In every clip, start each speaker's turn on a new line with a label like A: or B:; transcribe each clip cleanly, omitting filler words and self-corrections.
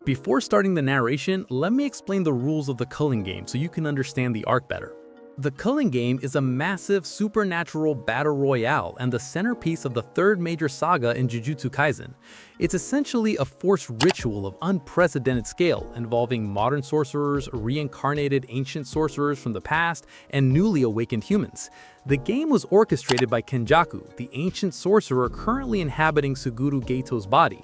A: Before starting the narration, let me explain the rules of the Culling game so you can understand the arc better. The Culling game is a massive supernatural battle royale and the centerpiece of the third major saga in Jujutsu Kaisen. It's essentially a forced ritual of unprecedented scale involving modern sorcerers, reincarnated ancient sorcerers from the past, and newly awakened humans. The game was orchestrated by Kenjaku, the ancient sorcerer currently inhabiting Suguru Geito's body.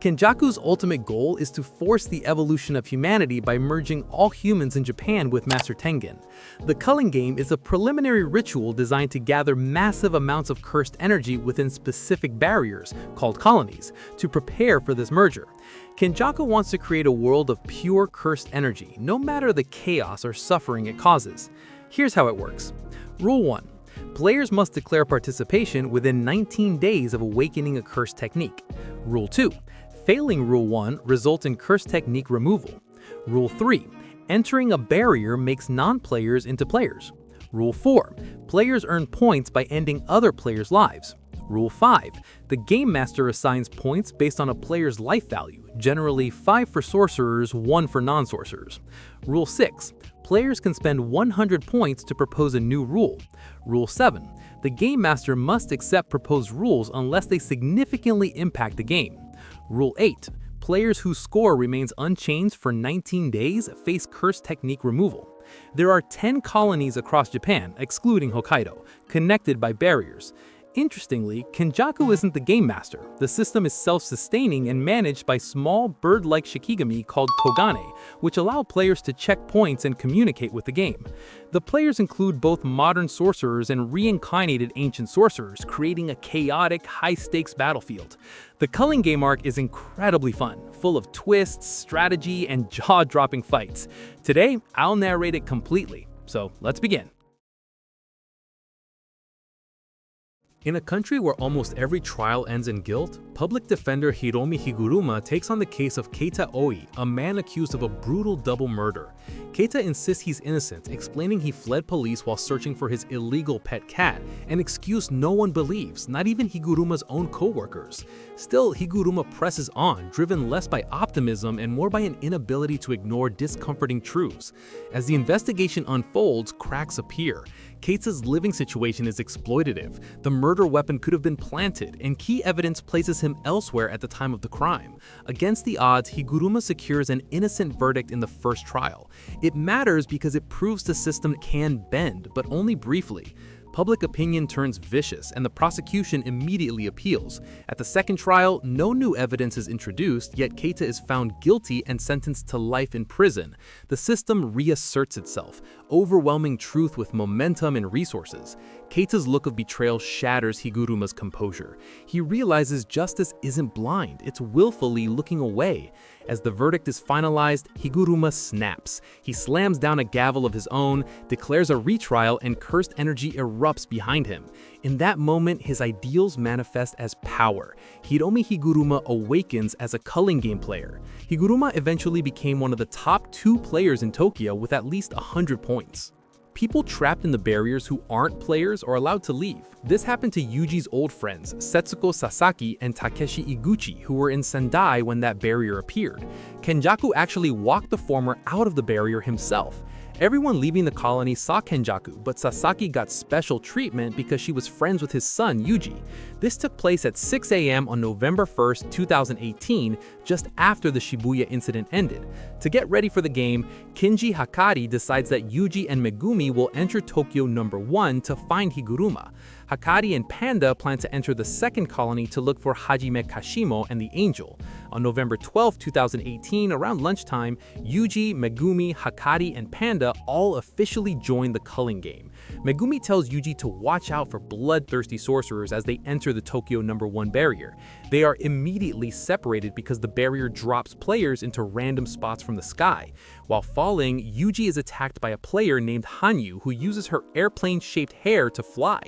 A: Kenjaku's ultimate goal is to force the evolution of humanity by merging all humans in Japan with Master Tengen. The Culling game is a preliminary ritual designed to gather massive amounts of cursed energy within specific barriers, called colonies, to prepare for this merger. Kenjaku wants to create a world of pure cursed energy, no matter the chaos or suffering it causes. Here's how it works. Rule 1. Players must declare participation within 19 days of awakening a cursed technique. Rule 2. Failing Rule 1 results in cursed technique removal. Rule 3. Entering a barrier makes non-players into players. Rule 4. Players earn points by ending other players' lives. Rule 5. The Game Master assigns points based on a player's life value, generally 5 for sorcerers, 1 for non-sorcerers. Rule 6. Players can spend 100 points to propose a new rule. Rule 7. The Game Master must accept proposed rules unless they significantly impact the game. Rule 8. Players whose score remains unchanged for 19 days face cursed technique removal. There are 10 colonies across Japan, excluding Hokkaido, connected by barriers. Interestingly, Kenjaku isn't the game master. The system is self-sustaining and managed by small bird-like shikigami called Kogane, which allow players to check points and communicate with the game. The players include both modern sorcerers and reincarnated ancient sorcerers, creating a chaotic, high-stakes battlefield. The Culling Game Arc is incredibly fun, full of twists, strategy, and jaw-dropping fights. Today, I'll narrate it completely, so let's begin. In a country where almost every trial ends in guilt, public defender Hiromi Higuruma takes on the case of Keita Oi, a man accused of a brutal double murder. Keita insists he's innocent, explaining he fled police while searching for his illegal pet cat, an excuse no one believes, not even Higuruma's own co-workers. Still, Higuruma presses on, driven less by optimism and more by an inability to ignore discomforting truths. As the investigation unfolds, cracks appear. Keita's living situation is exploitative. The murder weapon could have been planted, and key evidence places him elsewhere at the time of the crime. Against the odds, Higuruma secures an innocent verdict in the first trial. It matters because it proves the system can bend, but only briefly. Public opinion turns vicious, and the prosecution immediately appeals. At the second trial, no new evidence is introduced, yet Keita is found guilty and sentenced to life in prison. The system reasserts itself, overwhelming truth with momentum and resources. Keita's look of betrayal shatters Higuruma's composure. He realizes justice isn't blind, it's willfully looking away. As the verdict is finalized, Higuruma snaps. He slams down a gavel of his own, declares a retrial, and cursed energy erupts behind him. In that moment, his ideals manifest as power. Hiromi Higuruma awakens as a Culling game player. Higuruma eventually became one of the top 2 players in Tokyo with at least 100 points. People trapped in the barriers who aren't players are allowed to leave. This happened to Yuji's old friends, Setsuko Sasaki and Takeshi Iguchi, who were in Sendai when that barrier appeared. Kenjaku actually walked the former out of the barrier himself. Everyone leaving the colony saw Kenjaku, but Sasaki got special treatment because she was friends with his son, Yuji. This took place at 6 a.m. on November 1st, 2018, just after the Shibuya incident ended. To get ready for the game, Kinji Hakari decides that Yuji and Megumi will enter Tokyo number 1 to find Higuruma. Hakari and Panda plan to enter the second colony to look for Hajime Kashimo and the Angel. On November 12, 2018, around lunchtime, Yuji, Megumi, Hakari, and Panda all officially join the Culling game. Megumi tells Yuji to watch out for bloodthirsty sorcerers as they enter the Tokyo number 1 barrier. They are immediately separated because the barrier drops players into random spots from the sky. While falling, Yuji is attacked by a player named Hanyu who uses her airplane-shaped hair to fly.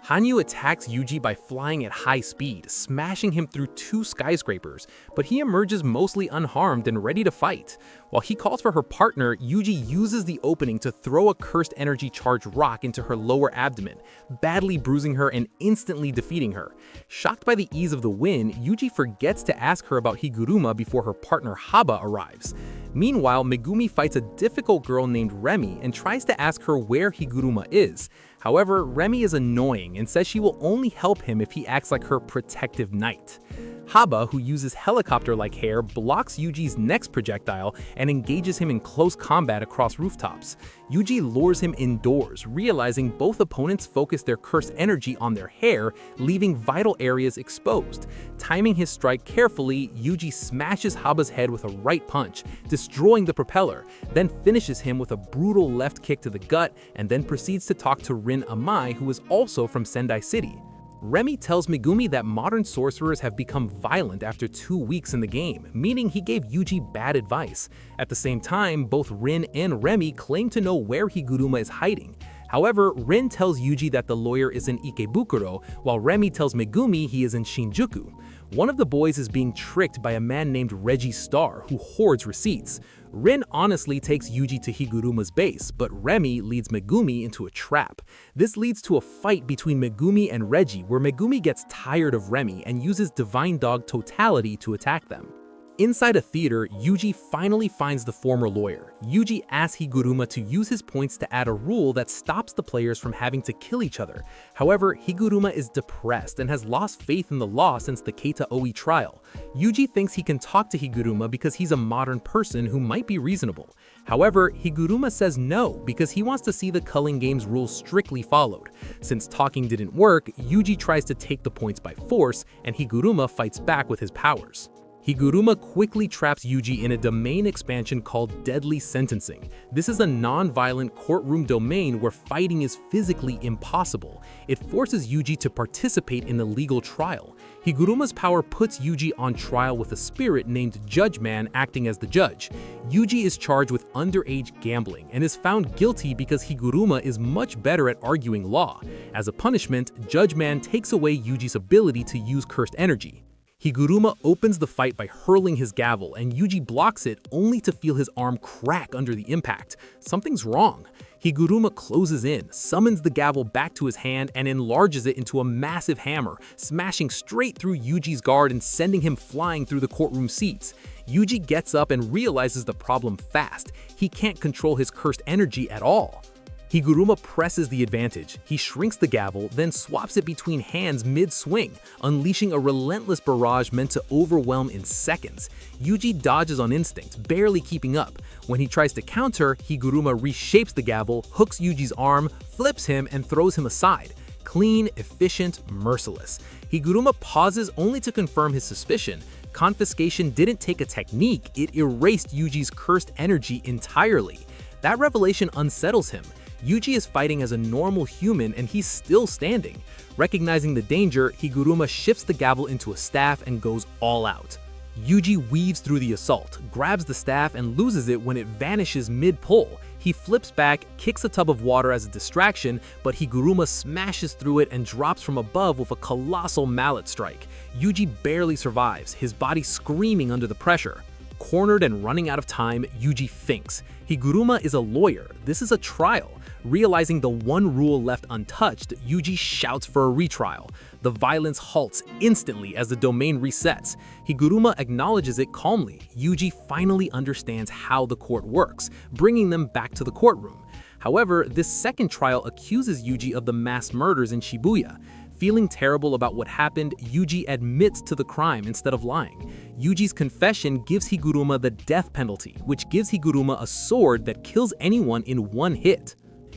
A: Hanyu attacks Yuji by flying at high speed, smashing him through 2 skyscrapers, but he emerges mostly unharmed and ready to fight. While he calls for her partner, Yuji uses the opening to throw a cursed energy charged rock into her lower abdomen, badly bruising her and instantly defeating her. Shocked by the ease of the win, Yuji forgets to ask her about Higuruma before her partner Haba arrives. Meanwhile, Megumi fights a difficult girl named Remi and tries to ask her where Higuruma is. However, Remi is annoying and says she will only help him if he acts like her protective knight. Haba, who uses helicopter-like hair, blocks Yuji's next projectile and engages him in close combat across rooftops. Yuji lures him indoors, realizing both opponents focus their cursed energy on their hair, leaving vital areas exposed. Timing his strike carefully, Yuji smashes Haba's head with a right punch, destroying the propeller, then finishes him with a brutal left kick to the gut, and then proceeds to talk to Rin Amai, who is also from Sendai City. Remi tells Megumi that modern sorcerers have become violent after 2 weeks in the game, meaning he gave Yuji bad advice. At the same time, both Rin and Remi claim to know where Higuruma is hiding. However, Rin tells Yuji that the lawyer is in Ikebukuro, while Remi tells Megumi he is in Shinjuku. One of the boys is being tricked by a man named Reggie Star, who hoards receipts. Rin honestly takes Yuji to Higuruma's base, but Remi leads Megumi into a trap. This leads to a fight between Megumi and Reggie, where Megumi gets tired of Remi and uses Divine Dog Totality to attack them. Inside a theater, Yuji finally finds the former lawyer. Yuji asks Higuruma to use his points to add a rule that stops the players from having to kill each other. However, Higuruma is depressed and has lost faith in the law since the Keita Oi trial. Yuji thinks he can talk to Higuruma because he's a modern person who might be reasonable. However, Higuruma says no because he wants to see the Culling Games rules strictly followed. Since talking didn't work, Yuji tries to take the points by force, and Higuruma fights back with his powers. Higuruma quickly traps Yuji in a domain expansion called Deadly Sentencing. This is a non-violent courtroom domain where fighting is physically impossible. It forces Yuji to participate in the legal trial. Higuruma's power puts Yuji on trial with a spirit named Judge Man acting as the judge. Yuji is charged with underage gambling and is found guilty because Higuruma is much better at arguing law. As a punishment, Judge Man takes away Yuji's ability to use cursed energy. Higuruma opens the fight by hurling his gavel, and Yuji blocks it only to feel his arm crack under the impact. Something's wrong. Higuruma closes in, summons the gavel back to his hand, and enlarges it into a massive hammer, smashing straight through Yuji's guard and sending him flying through the courtroom seats. Yuji gets up and realizes the problem fast. He can't control his cursed energy at all. Higuruma presses the advantage. He shrinks the gavel, then swaps it between hands mid-swing, unleashing a relentless barrage meant to overwhelm in seconds. Yuji dodges on instinct, barely keeping up. When he tries to counter, Higuruma reshapes the gavel, hooks Yuji's arm, flips him, and throws him aside. Clean, efficient, merciless. Higuruma pauses only to confirm his suspicion. Confiscation didn't take a technique, it erased Yuji's cursed energy entirely. That revelation unsettles him. Yuji is fighting as a normal human and he's still standing. Recognizing the danger, Higuruma shifts the gavel into a staff and goes all out. Yuji weaves through the assault, grabs the staff and loses it when it vanishes mid-pull. He flips back, kicks a tub of water as a distraction, but Higuruma smashes through it and drops from above with a colossal mallet strike. Yuji barely survives, his body screaming under the pressure. Cornered and running out of time, Yuji thinks. Higuruma is a lawyer. This is a trial. Realizing the one rule left untouched, Yuji shouts for a retrial. The violence halts instantly as the domain resets. Higuruma acknowledges it calmly. Yuji finally understands how the court works, bringing them back to the courtroom. However, this second trial accuses Yuji of the mass murders in Shibuya. Feeling terrible about what happened, Yuji admits to the crime instead of lying. Yuji's confession gives Higuruma the death penalty, which gives Higuruma a sword that kills anyone in one hit.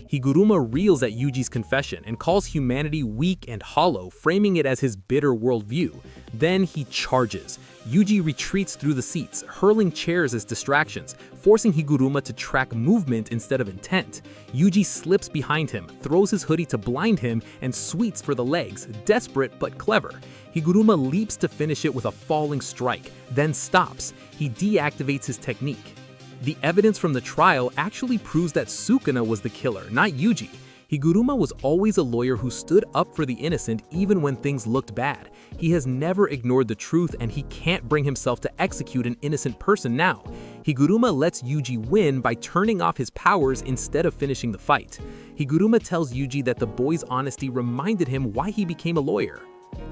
A: Higuruma reels at Yuji's confession and calls humanity weak and hollow, framing it as his bitter worldview. Then he charges. Yuji retreats through the seats, hurling chairs as distractions, forcing Higuruma to track movement instead of intent. Yuji slips behind him, throws his hoodie to blind him, and sweeps for the legs, desperate but clever. Higuruma leaps to finish it with a falling strike, then stops. He deactivates his technique. The evidence from the trial actually proves that Sukuna was the killer, not Yuji. Higuruma was always a lawyer who stood up for the innocent even when things looked bad. He has never ignored the truth, and he can't bring himself to execute an innocent person now. Higuruma lets Yuji win by turning off his powers instead of finishing the fight. Higuruma tells Yuji that the boy's honesty reminded him why he became a lawyer.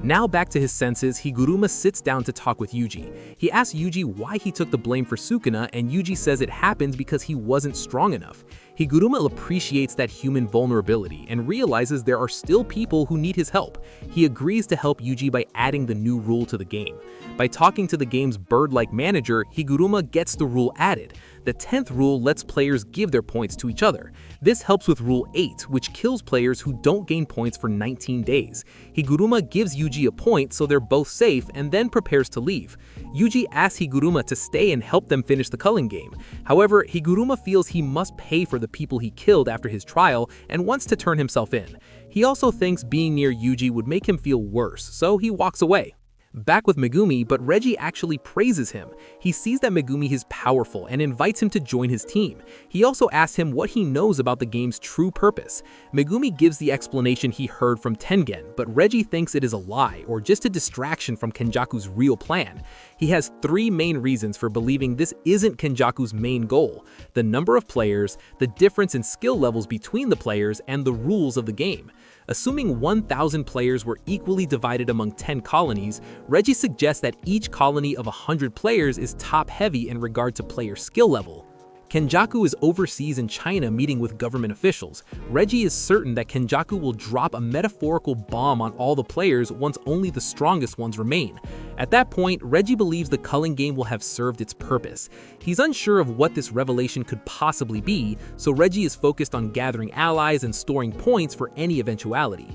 A: Now back to his senses, Higuruma sits down to talk with Yuji. He asks Yuji why he took the blame for Sukuna, and Yuji says it happened because he wasn't strong enough. Higuruma appreciates that human vulnerability and realizes there are still people who need his help. He agrees to help Yuji by adding the new rule to the game. By talking to the game's bird-like manager, Higuruma gets the rule added. The 10th rule lets players give their points to each other. This helps with Rule 8, which kills players who don't gain points for 19 days. Higuruma gives Yuji a point so they're both safe and then prepares to leave. Yuji asks Higuruma to stay and help them finish the Culling game. However, Higuruma feels he must pay for the people he killed after his trial and wants to turn himself in. He also thinks being near Yuji would make him feel worse, so he walks away. Back with Megumi, but Reggie actually praises him. He sees that Megumi is powerful and invites him to join his team. He also asks him what he knows about the game's true purpose. Megumi gives the explanation he heard from Tengen, but Reggie thinks it is a lie or just a distraction from Kenjaku's real plan. He has 3 main reasons for believing this isn't Kenjaku's main goal: the number of players, the difference in skill levels between the players, and the rules of the game. Assuming 1,000 players were equally divided among 10 colonies, Reggie suggests that each colony of 100 players is top-heavy in regard to player skill level. Kenjaku is overseas in China meeting with government officials. Reggie is certain that Kenjaku will drop a metaphorical bomb on all the players once only the strongest ones remain. At that point, Reggie believes the Culling game will have served its purpose. He's unsure of what this revelation could possibly be, so Reggie is focused on gathering allies and storing points for any eventuality.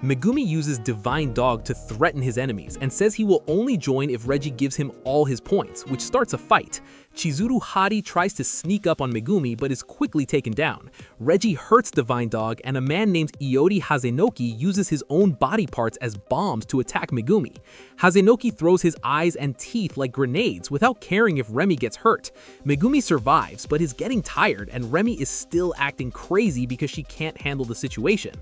A: Megumi uses Divine Dog to threaten his enemies and says he will only join if Reggie gives him all his points, which starts a fight. Chizuru Hari tries to sneak up on Megumi but is quickly taken down. Reggie hurts Divine Dog, and a man named Iori Hazenoki uses his own body parts as bombs to attack Megumi. Hazenoki throws his eyes and teeth like grenades without caring if Remy gets hurt. Megumi survives but is getting tired, and Remy is still acting crazy because she can't handle the situation.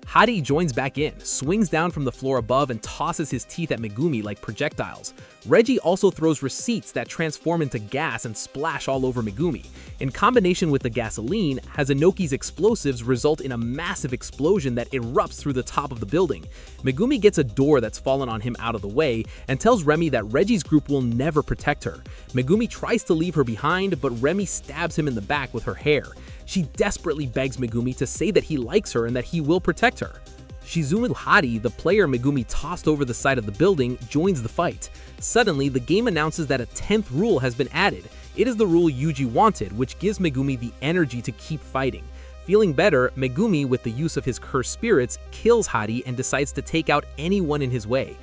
A: Hari joins back in, swings down from the floor above, and tosses his teeth at Megumi like projectiles. Reggie also throws receipts that transform into gas and splash all over Megumi. In combination with the gasoline, Hazenoki's explosives result in a massive explosion that erupts through the top of the building. Megumi gets a door that's fallen on him out of the way and tells Remy that Reggie's group will never protect her. Megumi tries to leave her behind, but Remy stabs him in the back with her hair. She desperately begs Megumi to say that he likes her and that he will protect her. Shizumu Hari, the player Megumi tossed over the side of the building, joins the fight. Suddenly, the game announces that a 10th rule has been added. It is the rule Yuji wanted, which gives Megumi the energy to keep fighting. Feeling better, Megumi, with the use of his cursed spirits, kills Hari and decides to take out anyone in his way.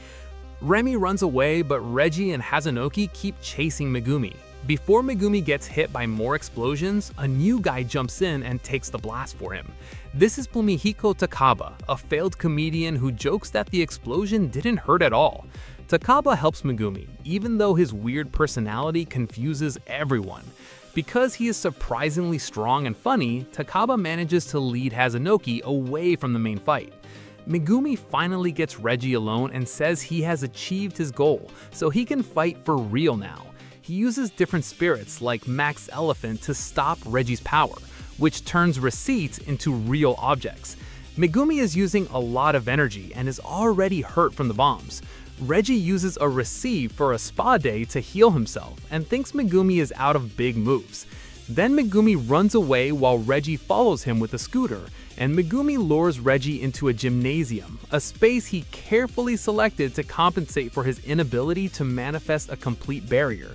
A: Remy runs away, but Reggie and Hazenoki keep chasing Megumi. Before Megumi gets hit by more explosions, a new guy jumps in and takes the blast for him. This is Fumihiko Takaba, a failed comedian who jokes that the explosion didn't hurt at all. Takaba helps Megumi, even though his weird personality confuses everyone. Because he is surprisingly strong and funny, Takaba manages to lead Hazenoki away from the main fight. Megumi finally gets Reggie alone and says he has achieved his goal, so he can fight for real now. He uses different spirits like Max Elephant to stop Reggie's power, which turns receipts into real objects. Megumi is using a lot of energy and is already hurt from the bombs. Reggie uses a receive for a spa day to heal himself and thinks Megumi is out of big moves. Then Megumi runs away while Reggie follows him with a scooter, and Megumi lures Reggie into a gymnasium, a space he carefully selected to compensate for his inability to manifest a complete barrier.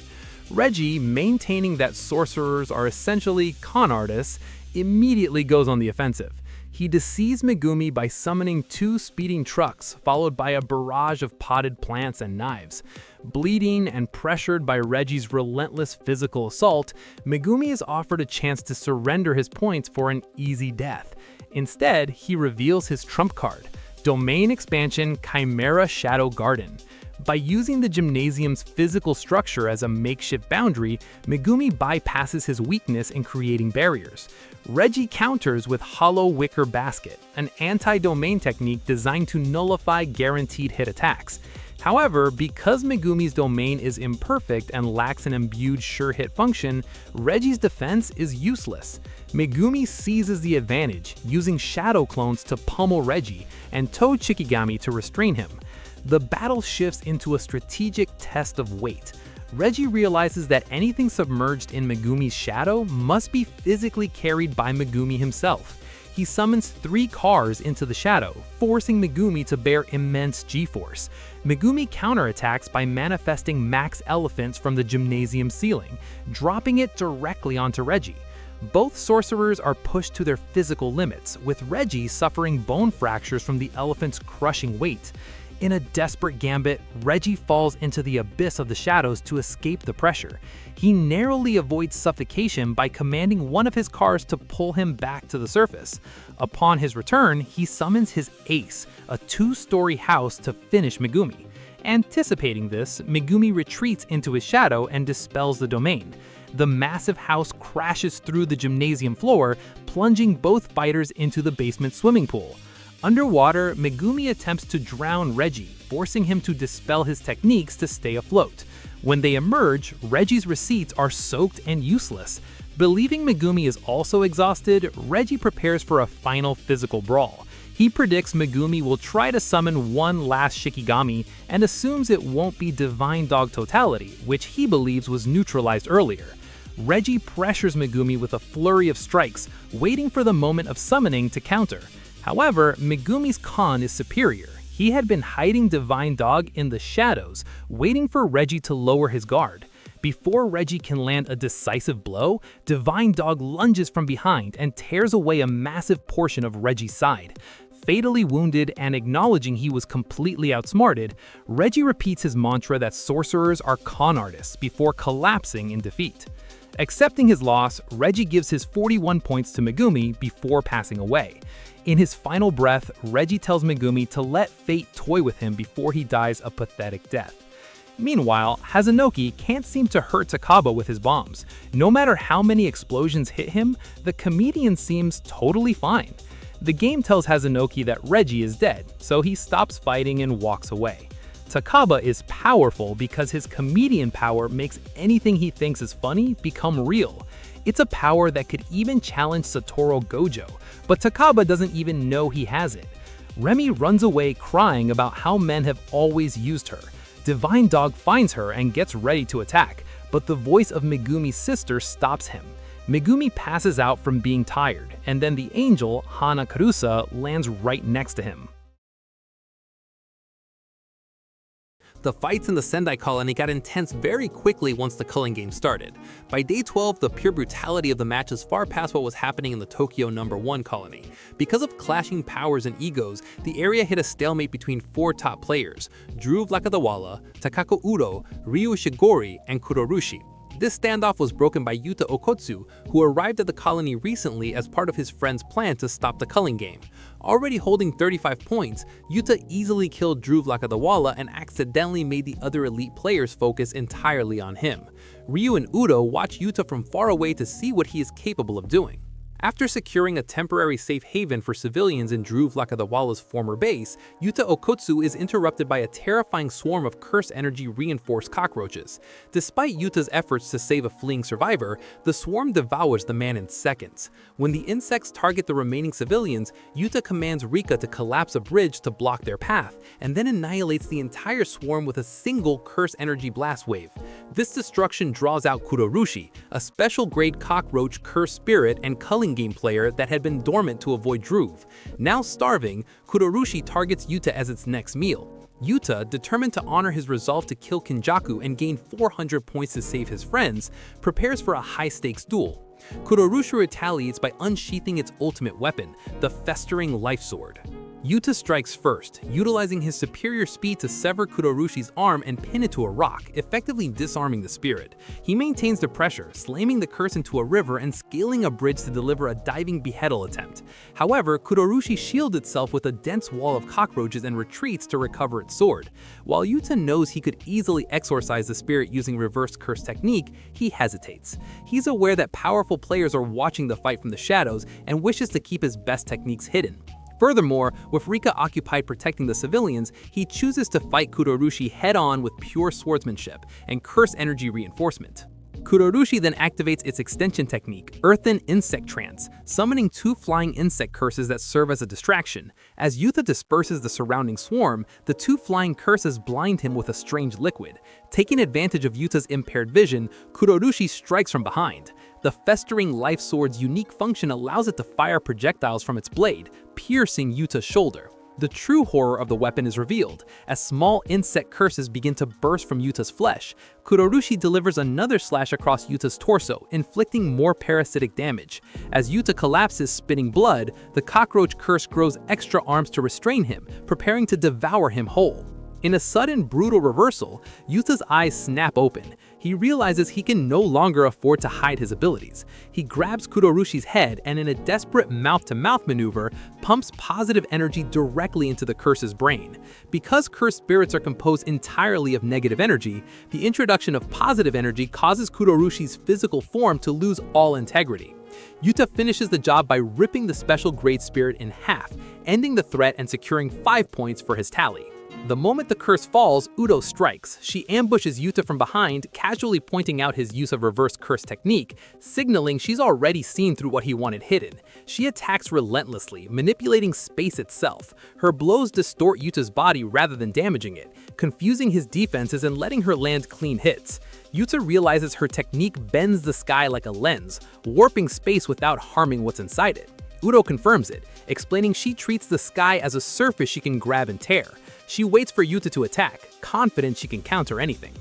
A: Reggie, maintaining that sorcerers are essentially con artists, immediately goes on the offensive. He deceives Megumi by summoning 2 speeding trucks, followed by a barrage of potted plants and knives. Bleeding and pressured by Reggie's relentless physical assault, Megumi is offered a chance to surrender his points for an easy death. Instead, he reveals his trump card, Domain Expansion Chimera Shadow Garden.
B: By using the gymnasium's physical structure as a makeshift boundary, Megumi bypasses his weakness in creating barriers. Reggie counters with Hollow Wicker Basket, an anti-domain technique designed to nullify guaranteed hit attacks. However, because Megumi's domain is imperfect and lacks an imbued sure-hit function, Reggie's defense is useless. Megumi seizes the advantage, using shadow clones to pummel Reggie and Toe Chikigami to restrain him. The battle shifts into a strategic test of weight. Reggie realizes that anything submerged in Megumi's shadow must be physically carried by Megumi himself. He summons 3 cars into the shadow, forcing Megumi to bear immense G-force. Megumi counterattacks by manifesting max elephants from the gymnasium ceiling, dropping it directly onto Reggie. Both sorcerers are pushed to their physical limits, with Reggie suffering bone fractures from the elephant's crushing weight. In a desperate gambit, Reggie falls into the abyss of the shadows to escape the pressure. He narrowly avoids suffocation by commanding one of his cars to pull him back to the surface. Upon his return, he summons his ace, a 2-story house, to finish Megumi. Anticipating this, Megumi retreats into his shadow and dispels the domain. The massive house crashes through the gymnasium floor, plunging both fighters into the basement swimming pool. Underwater, Megumi attempts to drown Reggie, forcing him to dispel his techniques to stay afloat. When they emerge, Reggie's receipts are soaked and useless. Believing Megumi is also exhausted, Reggie prepares for a final physical brawl. He predicts Megumi will try to summon one last Shikigami and assumes it won't be Divine Dog Totality, which he believes was neutralized earlier. Reggie pressures Megumi with a flurry of strikes, waiting for the moment of summoning to counter. However, Megumi's con is superior. He had been hiding Divine Dog in the shadows, waiting for Reggie to lower his guard. Before Reggie can land a decisive blow, Divine Dog lunges from behind and tears away a massive portion of Reggie's side. Fatally wounded and acknowledging he was completely outsmarted, Reggie repeats his mantra that sorcerers are con artists before collapsing in defeat. Accepting his loss, Reggie gives his 41 points to Megumi before passing away. In his final breath, Reggie tells Megumi to let fate toy with him before he dies a pathetic death. Meanwhile, Hazanoki can't seem to hurt Takaba with his bombs. No matter how many explosions hit him, the comedian seems totally fine. The game tells Hazanoki that Reggie is dead, so he stops fighting and walks away. Takaba is powerful because his comedian power makes anything he thinks is funny become real. It's a power that could even challenge Satoru Gojo, but Takaba doesn't even know he has it. Remy runs away crying about how men have always used her. Divine Dog finds her and gets ready to attack, but the voice of Megumi's sister stops him. Megumi passes out from being tired, and then the angel, Hana Karusa, lands right next to him.
A: The fights in the Sendai Colony got intense very quickly once the Culling game started. By day 12, the pure brutality of the matches far past what was happening in the Tokyo No. 1 colony. Because of clashing powers and egos, the area hit a stalemate between 4 top players: Dhruv Lakadawala, Takako Uro, Ryu Shigori, and Kurorushi. This standoff was broken by Yuta Okkotsu, who arrived at the colony recently as part of his friend's plan to stop the Culling game. Already holding 35 points, Yuta easily killed Dhruv Lakadawala and accidentally made the other elite players focus entirely on him. Ryu and Udo watch Yuta from far away to see what he is capable of doing. After securing a temporary safe haven for civilians in Dhruv Lakadawala's former base, Yuta Okkotsu is interrupted by a terrifying swarm of curse energy reinforced cockroaches. Despite Yuta's efforts to save a fleeing survivor, the swarm devours the man in seconds. When the insects target the remaining civilians, Yuta commands Rika to collapse a bridge to block their path, and then annihilates the entire swarm with a single curse energy blast wave. This destruction draws out Kurorushi, a special grade cockroach curse spirit and Culling game player that had been dormant to avoid Dhruv. Now starving, Kurorushi targets Yuta as its next meal. Yuta, determined to honor his resolve to kill Kenjaku and gain 400 points to save his friends, prepares for a high-stakes duel. Kurorushi retaliates by unsheathing its ultimate weapon, the festering life sword.
B: Yuta strikes first, utilizing his superior speed to sever Kurorushi's arm and pin it to a rock, effectively disarming the spirit. He maintains the pressure, slamming the curse into a river and scaling a bridge to deliver a diving beheadal attempt. However, Kurorushi shields itself with a dense wall of cockroaches and retreats to recover its sword. While Yuta knows he could easily exorcise the spirit using reverse curse technique, he hesitates. He's aware that powerful players are watching the fight from the shadows and wishes to keep his best techniques hidden. Furthermore, with Rika occupied protecting the civilians, he chooses to fight Kurorushi head-on with pure swordsmanship and curse energy reinforcement. Kurorushi then activates its extension technique, Earthen Insect Trance, summoning 2 flying insect curses that serve as a distraction. As Yuta disperses the surrounding swarm, the 2 flying curses blind him with a strange liquid. Taking advantage of Yuta's impaired vision, Kurorushi strikes from behind. The festering life sword's unique function allows it to fire projectiles from its blade, piercing Yuta's shoulder. The true horror of the weapon is revealed. As small insect curses begin to burst from Yuta's flesh, Kurorushi delivers another slash across Yuta's torso, inflicting more parasitic damage. As Yuta collapses, spitting blood, the cockroach curse grows extra arms to restrain him, preparing to devour him whole. In a sudden, brutal reversal, Yuta's eyes snap open. He realizes he can no longer afford to hide his abilities. He grabs Kurorushi's head and in a desperate mouth-to-mouth maneuver, pumps positive energy directly into the curse's brain. Because cursed spirits are composed entirely of negative energy, the introduction of positive energy causes Kurorushi's physical form to lose all integrity. Yuta finishes the job by ripping the special grade spirit in half, ending the threat and securing 5 points for his tally. The moment the curse falls, Udo strikes. She ambushes Yuta from behind, casually pointing out his use of reverse curse technique, signaling she's already seen through what he wanted hidden. She attacks relentlessly, manipulating space itself. Her blows distort Yuta's body rather than damaging it, confusing his defenses and letting her land clean hits. Yuta realizes her technique bends the sky like a lens, warping space without harming what's inside it. Udo confirms it, explaining she treats the sky as a surface she can grab and tear. She waits for Yuta to attack, confident she can counter anything.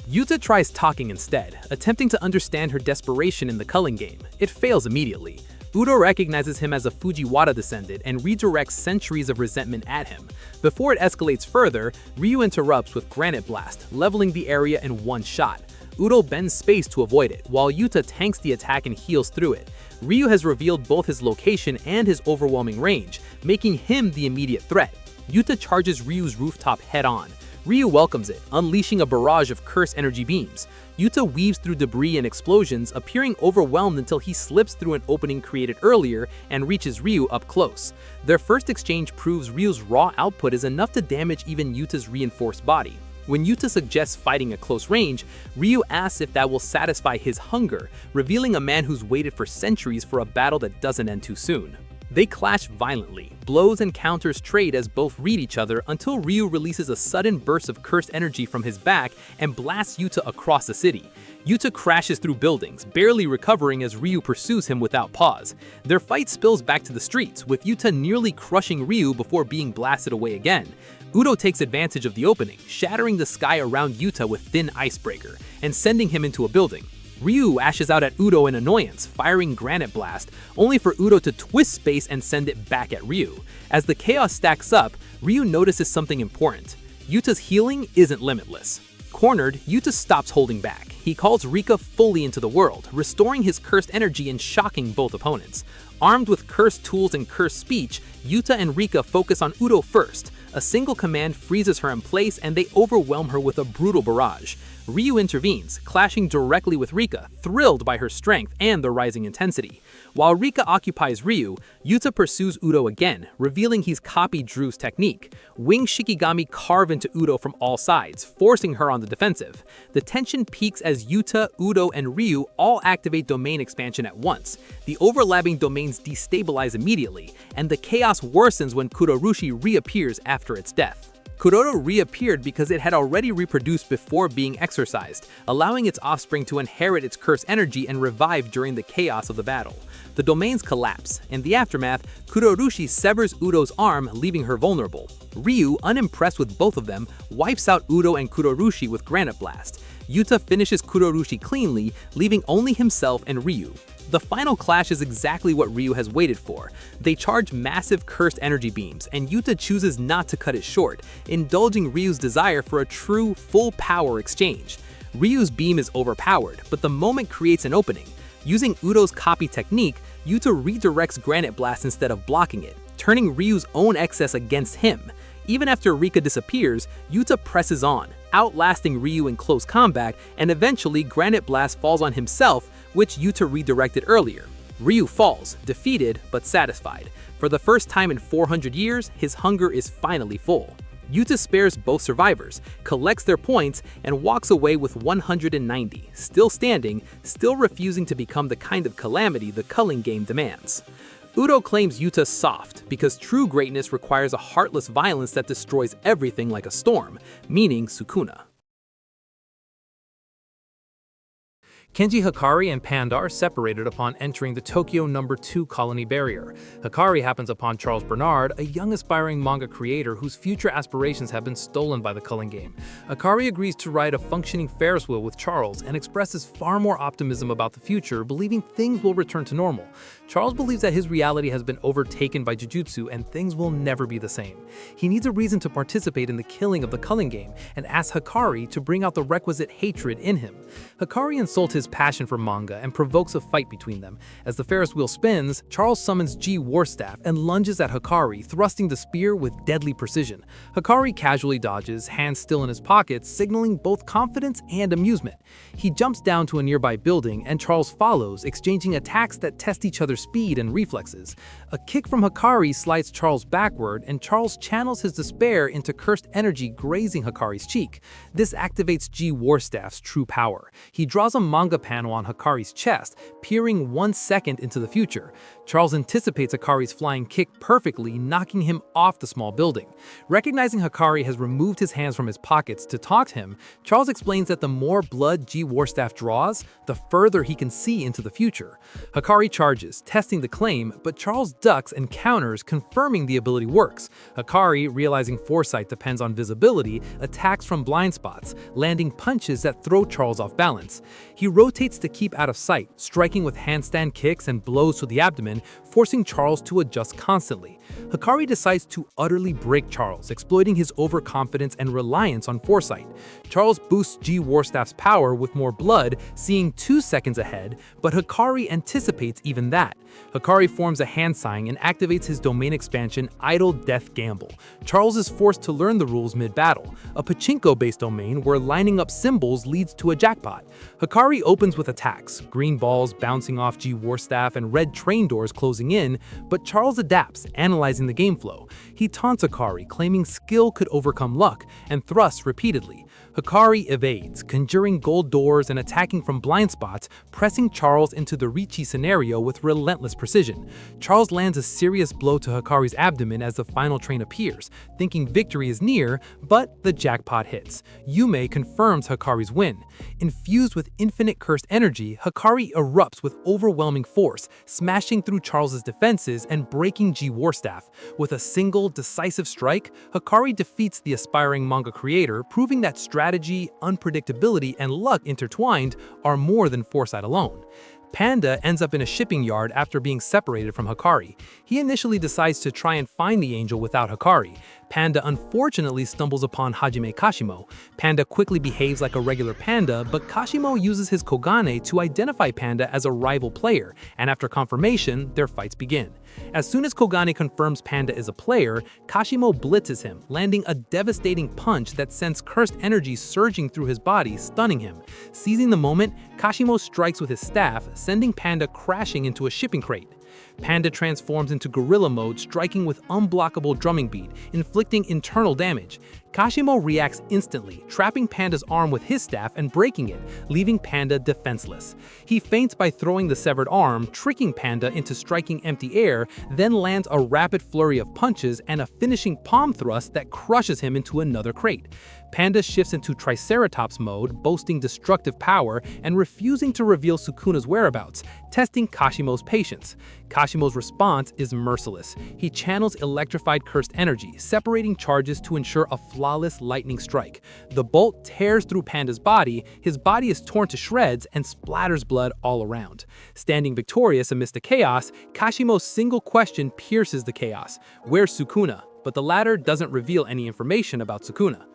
B: Yuta tries talking instead, attempting to understand her desperation in the Culling game. It fails immediately. Udo recognizes him as a Fujiwara descendant and redirects centuries of resentment at him. Before it escalates further, Ryu interrupts with Granite Blast, leveling the area in one shot. Udo bends space to avoid it, while Yuta tanks the attack and heals through it. Ryu has revealed both his location and his overwhelming range, making him the immediate threat. Yuta charges Ryu's rooftop head-on. Ryu welcomes it, unleashing a barrage of curse energy beams. Yuta weaves through debris and explosions, appearing overwhelmed until he slips through an opening created earlier and reaches Ryu up close. Their first exchange proves Ryu's raw output is enough to damage even Yuta's reinforced body. When Yuta suggests fighting at close range, Ryu asks if that will satisfy his hunger, revealing a man who's waited for centuries for a battle that doesn't end too soon. They clash violently. Blows and counters trade as both read each other until Ryu releases a sudden burst of cursed energy from his back and blasts Yuta across the city. Yuta crashes through buildings, barely recovering as Ryu pursues him without pause. Their fight spills back to the streets, with Yuta nearly crushing Ryu before being blasted away again. Udo takes advantage of the opening, shattering the sky around Yuta with thin icebreaker, and sending him into a building. Ryu ashes out at Udo in annoyance, firing Granite Blast, only for Udo to twist space and send it back at Ryu. As the chaos stacks up, Ryu notices something important. Yuta's healing isn't limitless. Cornered, Yuta stops holding back. He calls Rika fully into the world, restoring his cursed energy and shocking both opponents. Armed with cursed tools and cursed speech, Yuta and Rika focus on Udo first. A single command freezes her in place and they overwhelm her with a brutal barrage. Ryu intervenes, clashing directly with Rika, thrilled by her strength and the rising intensity. While Rika occupies Ryu, Yuta pursues Udo again, revealing he's copied Drew's technique. Wing Shikigami carve into Udo from all sides, forcing her on the defensive. The tension peaks as Yuta, Udo, and Ryu all activate domain expansion at once. The overlapping domains destabilize immediately, and the chaos worsens when Kurorushi reappears after its death. Kuroro reappeared because it had already reproduced before being exorcised, allowing its offspring to inherit its cursed energy and revive during the chaos of the battle. The domains collapse. In the aftermath, Kurorushi severs Udo's arm, leaving her vulnerable. Ryu, unimpressed with both of them, wipes out Udo and Kurorushi with Granite Blast. Yuta finishes Kurorushi cleanly, leaving only himself and Ryu. The final clash is exactly what Ryu has waited for. They charge massive cursed energy beams, and Yuta chooses not to cut it short, indulging Ryu's desire for a true, full-power exchange. Ryu's beam is overpowered, but the moment creates an opening. Using Udo's copy technique, Yuta redirects Granite Blast instead of blocking it, turning Ryu's own excess against him. Even after Rika disappears, Yuta presses on, outlasting Ryu in close combat, and eventually Granite Blast falls on himself, which Yuta redirected earlier. Ryu falls, defeated but satisfied. For the first time in 400 years, his hunger is finally full. Yuta spares both survivors, collects their points, and walks away with 190, still standing, still refusing to become the kind of calamity the Culling game demands. Udo claims Yuta soft because true greatness requires a heartless violence that destroys everything like a storm, meaning Sukuna.
A: Kenji Hakari and Panda are separated upon entering the Tokyo No. 2 colony barrier. Hakari happens upon Charles Bernard, a young aspiring manga creator whose future aspirations have been stolen by the Culling game. Hakari agrees to ride a functioning Ferris wheel with Charles and expresses far more optimism about the future, believing things will return to normal. Charles believes that his reality has been overtaken by Jujutsu and things will never be the same. He needs a reason to participate in the killing of the Culling game and asks Hakari to bring out the requisite hatred in him. Hakari insults his passion for manga and provokes a fight between them. As the Ferris wheel spins, Charles summons G Warstaff and lunges at Hakari, thrusting the spear with deadly precision. Hakari casually dodges, hands still in his pockets, signaling both confidence and amusement. He jumps down to a nearby building and Charles follows, exchanging attacks that test each other's speed and reflexes. A kick from Hakari slides Charles backward and Charles channels his despair into cursed energy grazing Hakari's cheek. This activates G Warstaff's true power. He draws a manga panel on Hakari's chest, peering 1 second into the future. Charles anticipates Hakari's flying kick perfectly, knocking him off the small building. Recognizing Hakari has removed his hands from his pockets to talk to him, Charles explains that the more blood G Warstaff draws, the further he can see into the future. Hakari charges, testing the claim, but Charles ducks and counters, confirming the ability works. Hakari, realizing foresight depends on visibility, attacks from blind spots, landing punches that throw Charles off balance. He rotates to keep out of sight, striking with handstand kicks and blows to the abdomen, forcing Charles to adjust constantly. Hakari decides to utterly break Charles, exploiting his overconfidence and reliance on foresight. Charles boosts G Warstaff's power with more blood, seeing 2 seconds ahead, but Hakari anticipates even that. Hakari forms a hand sign and activates his domain expansion Idle Death Gamble. Charles is forced to learn the rules mid-battle, a pachinko-based domain where lining up symbols leads to a jackpot. Hakari opens with attacks, green balls bouncing off G Warstaff and red train doors closing in, but Charles adapts, analyzing the game flow. He taunts Hakari, claiming skill could overcome luck, and thrusts repeatedly. Hakari evades, conjuring gold doors and attacking from blind spots, pressing Charles into the Ricci scenario with relentless precision. Charles lands a serious blow to Hakari's abdomen as the final train appears, thinking victory is near, but the jackpot hits. Yume confirms Hakari's win. Infused with infinite cursed energy, Hakari erupts with overwhelming force, smashing through Charles's defenses and breaking G Warstaff. With a single, decisive strike, Hakari defeats the aspiring manga creator, proving that strategy, unpredictability, and luck intertwined are more than foresight alone. Panda ends up in a shipping yard after being separated from Hakari. He initially decides to try and find the angel without Hakari. Panda unfortunately stumbles upon Hajime Kashimo. Panda quickly behaves like a regular panda, but Kashimo uses his Kogane to identify Panda as a rival player, and after confirmation, their fights begin. As soon as Kogane confirms Panda is a player, Kashimo blitzes him, landing a devastating punch that sends cursed energy surging through his body, stunning him. Seizing the moment, Kashimo strikes with his staff, sending Panda crashing into a shipping crate. Panda transforms into gorilla mode, striking with unblockable drumming beat, inflicting internal damage. Kashimo reacts instantly, trapping Panda's arm with his staff and breaking it, leaving Panda defenseless. He feints by throwing the severed arm, tricking Panda into striking empty air, then lands a rapid flurry of punches and a finishing palm thrust that crushes him into another crate. Panda shifts into Triceratops mode, boasting destructive power and refusing to reveal Sukuna's whereabouts, testing Kashimo's patience.
B: Kashimo's response is merciless. He channels electrified cursed energy, separating charges to ensure a flawless lightning strike. The bolt tears through Panda's body, his body is torn to shreds and splatters blood all around. Standing victorious amidst the chaos, Kashimo's single question pierces the chaos. Where's Sukuna? But the latter doesn't reveal any information about Sukuna.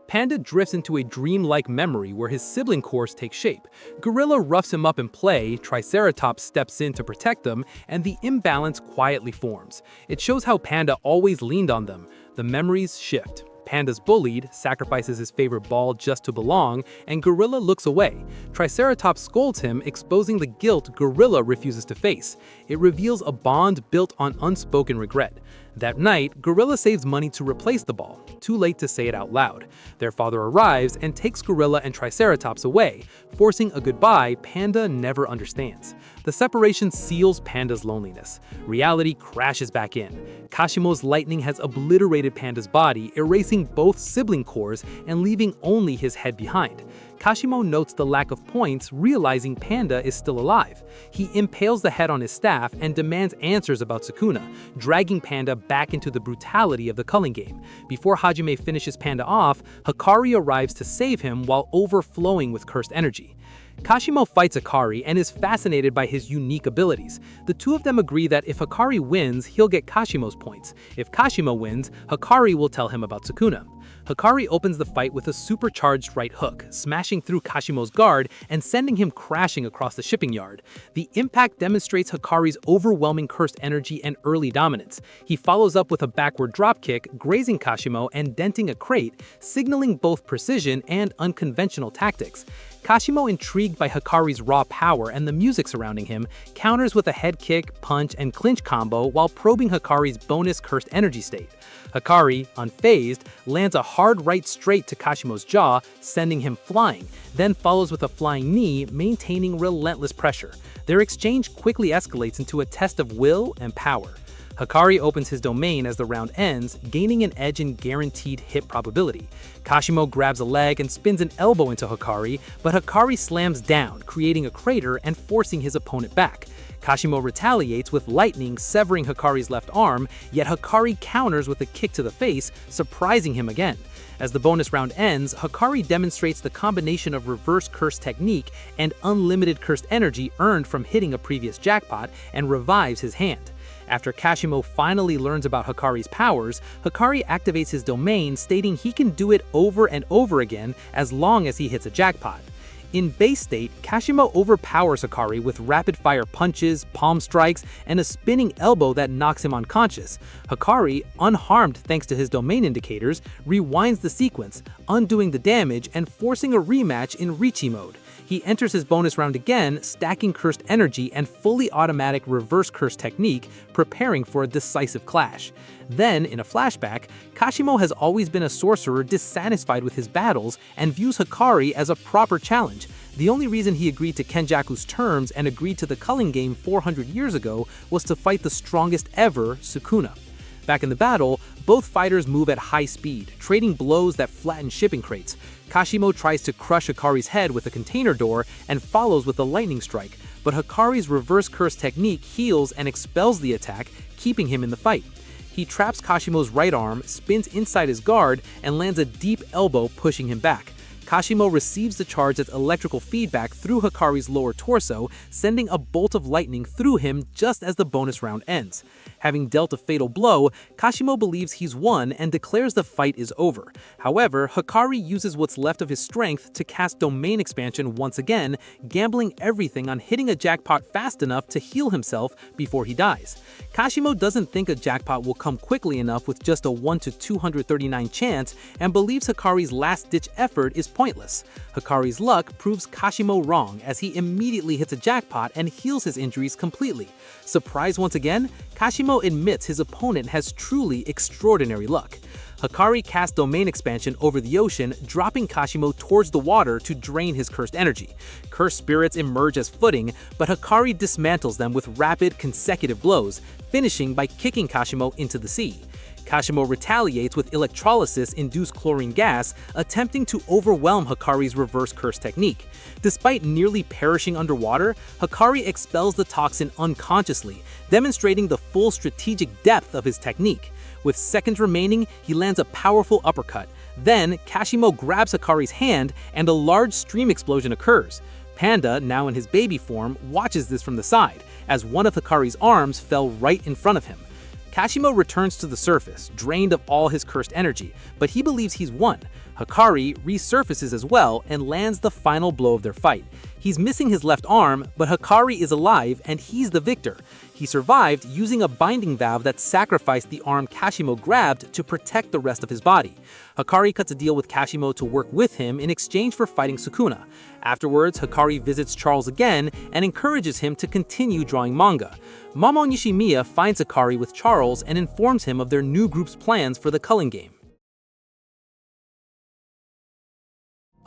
B: Panda drifts into a dreamlike memory where his sibling cores take shape. Gorilla roughs him up in play, Triceratops steps in to protect them, and the imbalance quietly forms. It shows how Panda always leaned on them. The memories shift. Panda's bullied, sacrifices his favorite ball just to belong, and Gorilla looks away. Triceratops scolds him, exposing the guilt Gorilla refuses to face. It reveals a bond built on unspoken regret. That night, Gorilla saves money to replace the ball, too late to say it out loud. Their father arrives and takes Gorilla and Triceratops away, forcing a goodbye Panda never understands. The separation seals Panda's loneliness. Reality crashes back in. Kashimo's lightning has obliterated Panda's body, erasing both sibling cores and leaving only his head behind. Kashimo notes the lack of points, realizing Panda is still alive. He impales the head on his staff and demands answers about Sukuna, dragging Panda back into the brutality of the Culling game. Before Hajime finishes Panda off, Hakari arrives to save him while overflowing with cursed energy. Kashimo fights Hakari and is fascinated by his unique abilities. The two of them agree that if Hakari wins, he'll get Kashimo's points. If Kashimo wins, Hakari will tell him about Sukuna. Hakari opens the fight with a supercharged right hook, smashing through Kashimo's guard and sending him crashing across the shipping yard. The impact demonstrates Hakari's overwhelming cursed energy and early dominance. He follows up with a backward dropkick, grazing Kashimo and denting a crate, signaling both precision and unconventional tactics. Kashimo, intrigued by Hakari's raw power and the music surrounding him, counters with a head kick, punch, and clinch combo while probing Hakari's bonus cursed energy state. Hakari, unfazed, lands a hard right straight to Kashimo's jaw, sending him flying, then follows with a flying knee, maintaining relentless pressure. Their exchange quickly escalates into a test of will and power. Hakari opens his domain as the round ends, gaining an edge in guaranteed hit probability. Kashimo grabs a leg and spins an elbow into Hakari, but Hakari slams down, creating a crater and forcing his opponent back. Kashimo retaliates with lightning, severing Hakari's left arm, yet Hakari counters with a kick to the face, surprising him again. As the bonus round ends, Hakari demonstrates the combination of reverse curse technique and unlimited cursed energy earned from hitting a previous jackpot and revives his hand. After Kashimo finally learns about Hakari's powers, Hakari activates his domain, stating he can do it over and over again as long as he hits a jackpot. In base state, Kashimo overpowers Hakari with rapid-fire punches, palm strikes, and a spinning elbow that knocks him unconscious. Hakari, unharmed thanks to his domain indicators, rewinds the sequence, undoing the damage and forcing a rematch in Richi mode. He enters his bonus round again, stacking cursed energy and fully automatic reverse curse technique, preparing for a decisive clash. Then, in a flashback, Kashimo has always been a sorcerer dissatisfied with his battles and views Hakari as a proper challenge. The only reason he agreed to Kenjaku's terms and agreed to the Culling game 400 years ago was to fight the strongest ever, Sukuna. Back in the battle, both fighters move at high speed, trading blows that flatten shipping crates. Kashimo tries to crush Hakari's head with a container door and follows with a lightning strike, but Hakari's reverse curse technique heals and expels the attack, keeping him in the fight. He traps Kashimo's right arm, spins inside his guard, and lands a deep elbow, pushing him back. Kashimo receives the charge as electrical feedback through Hakari's lower torso, sending a bolt of lightning through him just as the bonus round ends. Having dealt a fatal blow, Kashimo believes he's won and declares the fight is over. However, Hakari uses what's left of his strength to cast domain expansion once again, gambling everything on hitting a jackpot fast enough to heal himself before he dies. Kashimo doesn't think a jackpot will come quickly enough with just a 1 to 239 chance and believes Hakari's last-ditch effort is pointless. Hakari's luck proves Kashimo wrong as he immediately hits a jackpot and heals his injuries completely. Surprised once again, Kashimo admits his opponent has truly extraordinary luck. Hakari casts domain expansion over the ocean, dropping Kashimo towards the water to drain his cursed energy. Cursed spirits emerge as footing, but Hakari dismantles them with rapid, consecutive blows, finishing by kicking Kashimo into the sea. Kashimo retaliates with electrolysis-induced chlorine gas, attempting to overwhelm Hakari's reverse curse technique. Despite nearly perishing underwater, Hakari expels the toxin unconsciously, demonstrating the full strategic depth of his technique. With seconds remaining, he lands a powerful uppercut. Then, Kashimo grabs Hakari's hand and a large stream explosion occurs. Panda, now in his baby form, watches this from the side, as one of Hakari's arms fell right in front of him. Kashimo returns to the surface, drained of all his cursed energy, but he believes he's won. Hakari resurfaces as well and lands the final blow of their fight. He's missing his left arm, but Hakari is alive and he's the victor. He survived using a binding valve that sacrificed the arm Kashimo grabbed to protect the rest of his body. Hakari cuts a deal with Kashimo to work with him in exchange for fighting Sukuna. Afterwards, Hakari visits Charles again and encourages him to continue drawing manga. Momo Nishimiya finds Hakari with Charles and informs him of their new group's plans for the Culling game.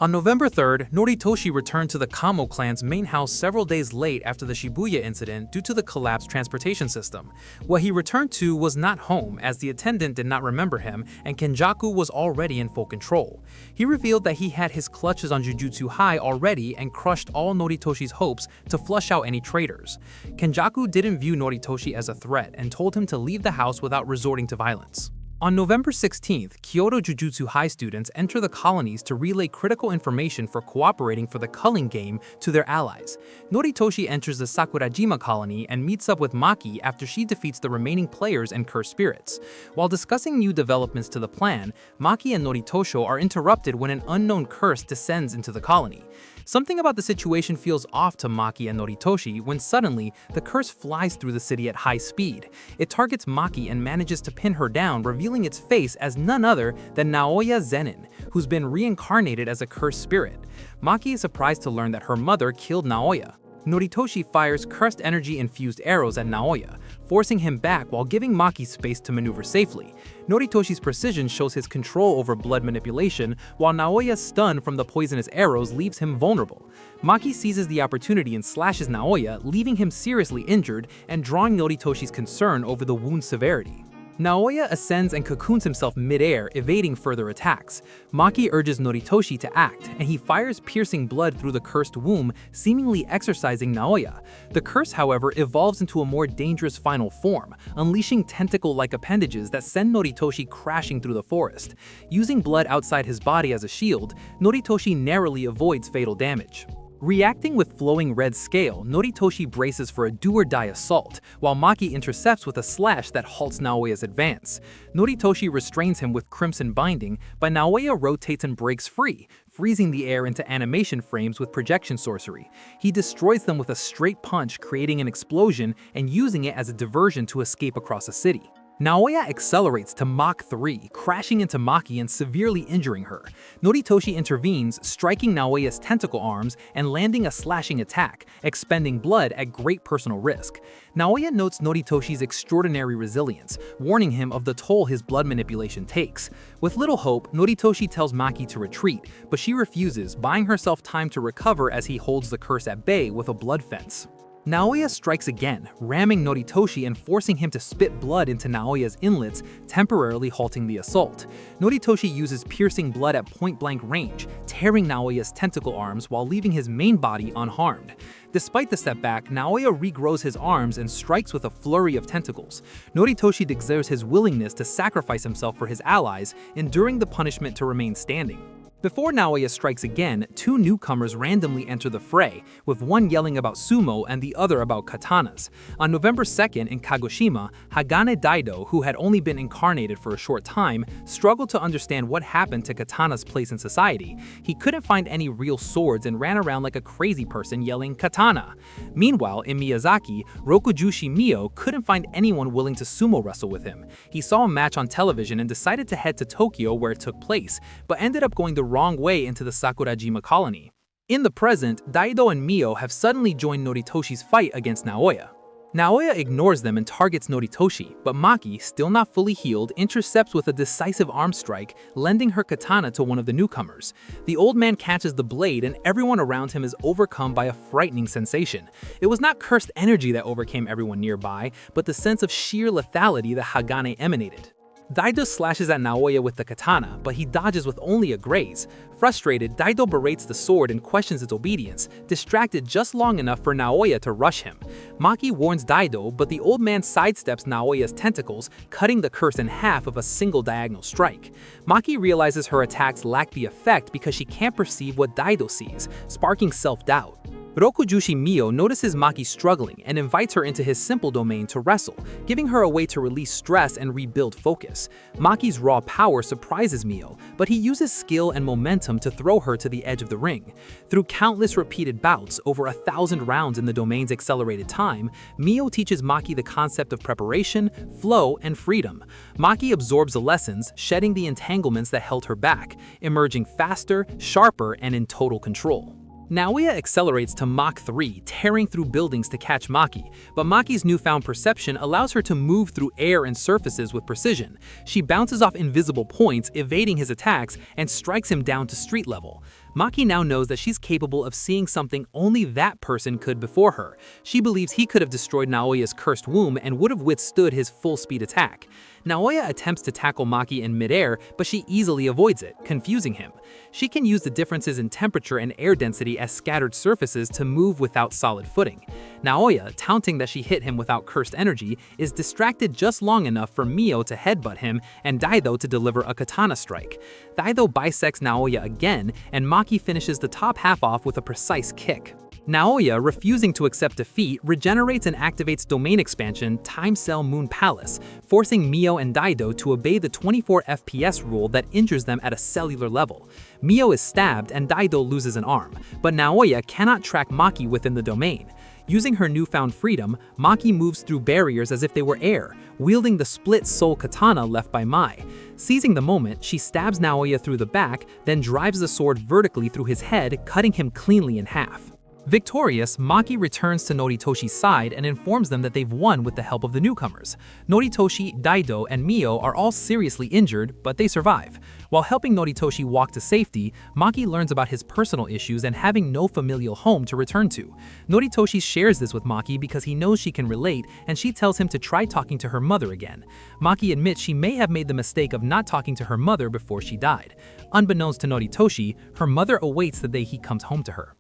B: On November 3rd, Noritoshi returned to the Kamo clan's main house several days late after the Shibuya incident due to the collapsed transportation system. What he returned to was not home, as the attendant did not remember him and Kenjaku was already in full control. He revealed that he had his clutches on Jujutsu High already and crushed all Noritoshi's hopes to flush out any traitors. Kenjaku didn't view Noritoshi as a threat and told him to leave the house without resorting to violence. On November 16th, Kyoto Jujutsu High students enter the colonies to relay critical information for cooperating for the Culling game to their allies. Noritoshi enters the Sakurajima Colony and meets up with Maki after she defeats the remaining players and cursed spirits. While discussing new developments to the plan, Maki and Noritosho are interrupted when an unknown curse descends into the colony. Something about the situation feels off to Maki and Noritoshi when suddenly the curse flies through the city at high speed. It targets Maki and manages to pin her down, revealing its face as none other than Naoya Zenin, who's been reincarnated as a cursed spirit. Maki is surprised to learn that her mother killed Naoya. Noritoshi fires cursed energy-infused arrows at Naoya, forcing him back while giving Maki space to maneuver safely. Noritoshi's precision shows his control over blood manipulation, while Naoya's stun from the poisonous arrows leaves him vulnerable. Maki seizes the opportunity and slashes Naoya, leaving him seriously injured and drawing Noritoshi's concern over the wound's severity. Naoya ascends and cocoons himself mid-air, evading further attacks. Maki urges Noritoshi to act, and he fires piercing blood through the cursed womb, seemingly exorcising Naoya. The curse, however, evolves into a more dangerous final form, unleashing tentacle-like appendages that send Noritoshi crashing through the forest. Using blood outside his body as a shield, Noritoshi narrowly avoids fatal damage. Reacting with flowing red scale, Noritoshi braces for a do-or-die assault, while Maki intercepts with a slash that halts Naoya's advance. Noritoshi restrains him with crimson binding, but Naoya rotates and breaks free, freezing the air into animation frames with projection sorcery. He destroys them with a straight punch, creating an explosion and using it as a diversion to escape across a city. Naoya accelerates to Mach 3, crashing into Maki and severely injuring her. Noritoshi intervenes, striking Naoya's tentacle arms and landing a slashing attack, expending blood at great personal risk. Naoya notes Noritoshi's extraordinary resilience, warning him of the toll his blood manipulation takes. With little hope, Noritoshi tells Maki to retreat, but she refuses, buying herself time to recover as he holds the curse at bay with a blood fence. Naoya strikes again, ramming Noritoshi and forcing him to spit blood into Naoya's inlets, temporarily halting the assault. Noritoshi uses piercing blood at point-blank range, tearing Naoya's tentacle arms while leaving his main body unharmed. Despite the setback, Naoya regrows his arms and strikes with a flurry of tentacles. Noritoshi declares his willingness to sacrifice himself for his allies, enduring the punishment to remain standing. Before Naoya strikes again, two newcomers randomly enter the fray, with one yelling about sumo and the other about katanas. On November 2nd in Kagoshima, Hagane Daido, who had only been incarnated for a short time, struggled to understand what happened to katana's place in society. He couldn't find any real swords and ran around like a crazy person yelling katana. Meanwhile, in Miyazaki, Rokujushi Mio couldn't find anyone willing to sumo wrestle with him. He saw a match on television and decided to head to Tokyo where it took place, but ended up going the wrong way into the Sakurajima Colony. In the present, Daido and Mio have suddenly joined Noritoshi's fight against Naoya. Naoya ignores them and targets Noritoshi, but Maki, still not fully healed, intercepts with a decisive arm strike, lending her katana to one of the newcomers. The old man catches the blade and everyone around him is overcome by a frightening sensation. It was not cursed energy that overcame everyone nearby, but the sense of sheer lethality that Hagane emanated. Daido slashes at Naoya with the katana, but he dodges with only a graze. Frustrated, Daido berates the sword and questions its obedience, distracted just long enough for Naoya to rush him. Maki warns Daido, but the old man sidesteps Naoya's tentacles, cutting the curse in half with a single diagonal strike. Maki realizes her attacks lack the effect because she can't perceive what Daido sees, sparking self-doubt. Rokujushi Mio notices Maki struggling and invites her into his simple domain to wrestle, giving her a way to release stress and rebuild focus. Maki's raw power surprises Mio, but he uses skill and momentum to throw her to the edge of the ring. Through countless repeated bouts, over 1,000 rounds in the domain's accelerated time, Mio teaches Maki the concept of preparation, flow, and freedom. Maki absorbs the lessons, shedding the entanglements that held her back, emerging faster, sharper, and in total control. Naoya accelerates to Mach 3, tearing through buildings to catch Maki, but Maki's newfound perception allows her to move through air and surfaces with precision. She bounces off invisible points, evading his attacks, and strikes him down to street level. Maki now knows that she's capable of seeing something only that person could before her. She believes he could have destroyed Naoya's cursed womb and would have withstood his full-speed attack. Naoya attempts to tackle Maki in midair, but she easily avoids it, confusing him. She can use the differences in temperature and air density as scattered surfaces to move without solid footing. Naoya, taunting that she hit him without cursed energy, is distracted just long enough for Mio to headbutt him and Daido to deliver a katana strike. Daido bisects Naoya again, and Maki finishes the top half off with a precise kick. Naoya, refusing to accept defeat, regenerates and activates domain expansion Time Cell Moon Palace, forcing Mio and Daido to obey the 24 FPS rule that injures them at a cellular level. Mio is stabbed and Daido loses an arm, but Naoya cannot track Maki within the domain. Using her newfound freedom, Maki moves through barriers as if they were air, wielding the split soul katana left by Mai. Seizing the moment, she stabs Naoya through the back, then drives the sword vertically through his head, cutting him cleanly in half. Victorious, Maki returns to Noritoshi's side and informs them that they've won with the help of the newcomers. Noritoshi, Daido, and Mio are all seriously injured, but they survive. While helping Noritoshi walk to safety, Maki learns about his personal issues and having no familial home to return to. Noritoshi shares this with Maki because he knows she can relate, and she tells him to try talking to her mother again. Maki admits she may have made the mistake of not talking to her mother before she died. Unbeknownst to Noritoshi, her mother awaits the day he comes home to her.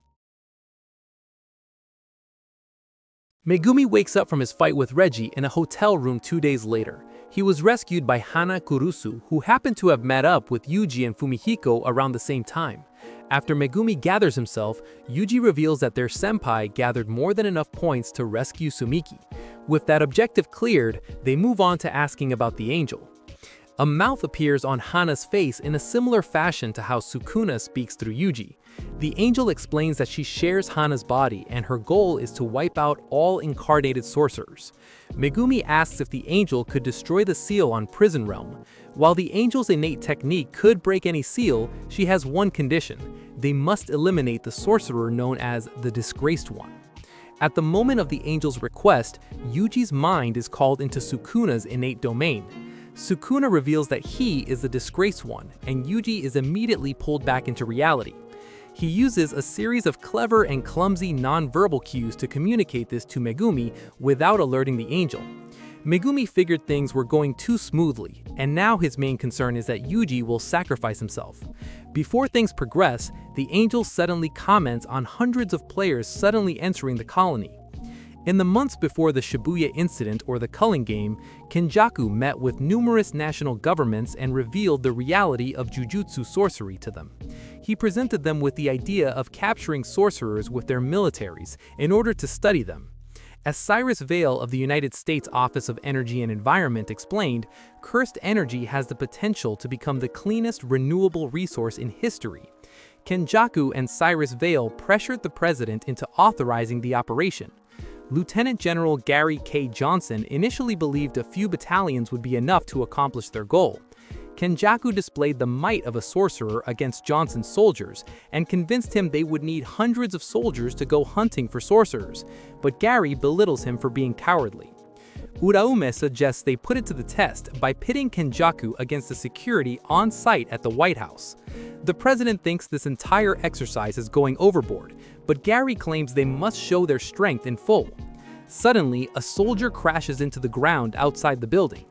B: Megumi wakes up from his fight with Reggie in a hotel room 2 days later. He was rescued by Hana Kurusu, who happened to have met up with Yuji and Fumihiko around the same time. After Megumi gathers himself, Yuji reveals that their senpai gathered more than enough points to rescue Sumiki. With that objective cleared, they move on to asking about the angel. A mouth appears on Hana's face in a similar fashion to how Sukuna speaks through Yuji. The angel explains that she shares Hana's body and her goal is to wipe out all incarnated sorcerers. Megumi asks if the angel could destroy the seal on Prison Realm. While the angel's innate technique could break any seal, she has one condition: they must eliminate the sorcerer known as the Disgraced One. At the moment of the angel's request, Yuji's mind is called into Sukuna's innate domain. Sukuna reveals that he is the Disgraced One, and Yuji is immediately pulled back into reality. He uses a series of clever and clumsy non-verbal cues to communicate this to Megumi without alerting the angel. Megumi figured things were going too smoothly, and now his main concern is that Yuji will sacrifice himself. Before things progress, the angel suddenly comments on hundreds of players suddenly entering the colony. In the months before the Shibuya incident or the Culling game, Kenjaku met with numerous national governments and revealed the reality of Jujutsu sorcery to them. He presented them with the idea of capturing sorcerers with their militaries in order to study them. As Cyrus Vale of the United States Office of Energy and Environment explained, cursed energy has the potential to become the cleanest renewable resource in history. Kenjaku and Cyrus Vale pressured the president into authorizing the operation. Lieutenant General Gary K. Johnson initially believed a few battalions would be enough to accomplish their goal. Kenjaku displayed the might of a sorcerer against Johnson's soldiers and convinced him they would need hundreds of soldiers to go hunting for sorcerers, but Gary belittles him for being cowardly. Uraume suggests they put it to the test by pitting Kenjaku against the security on site at the White House. The president thinks this entire exercise is going overboard, but Gary claims they must show their strength in full. Suddenly, a soldier crashes into the ground outside the building.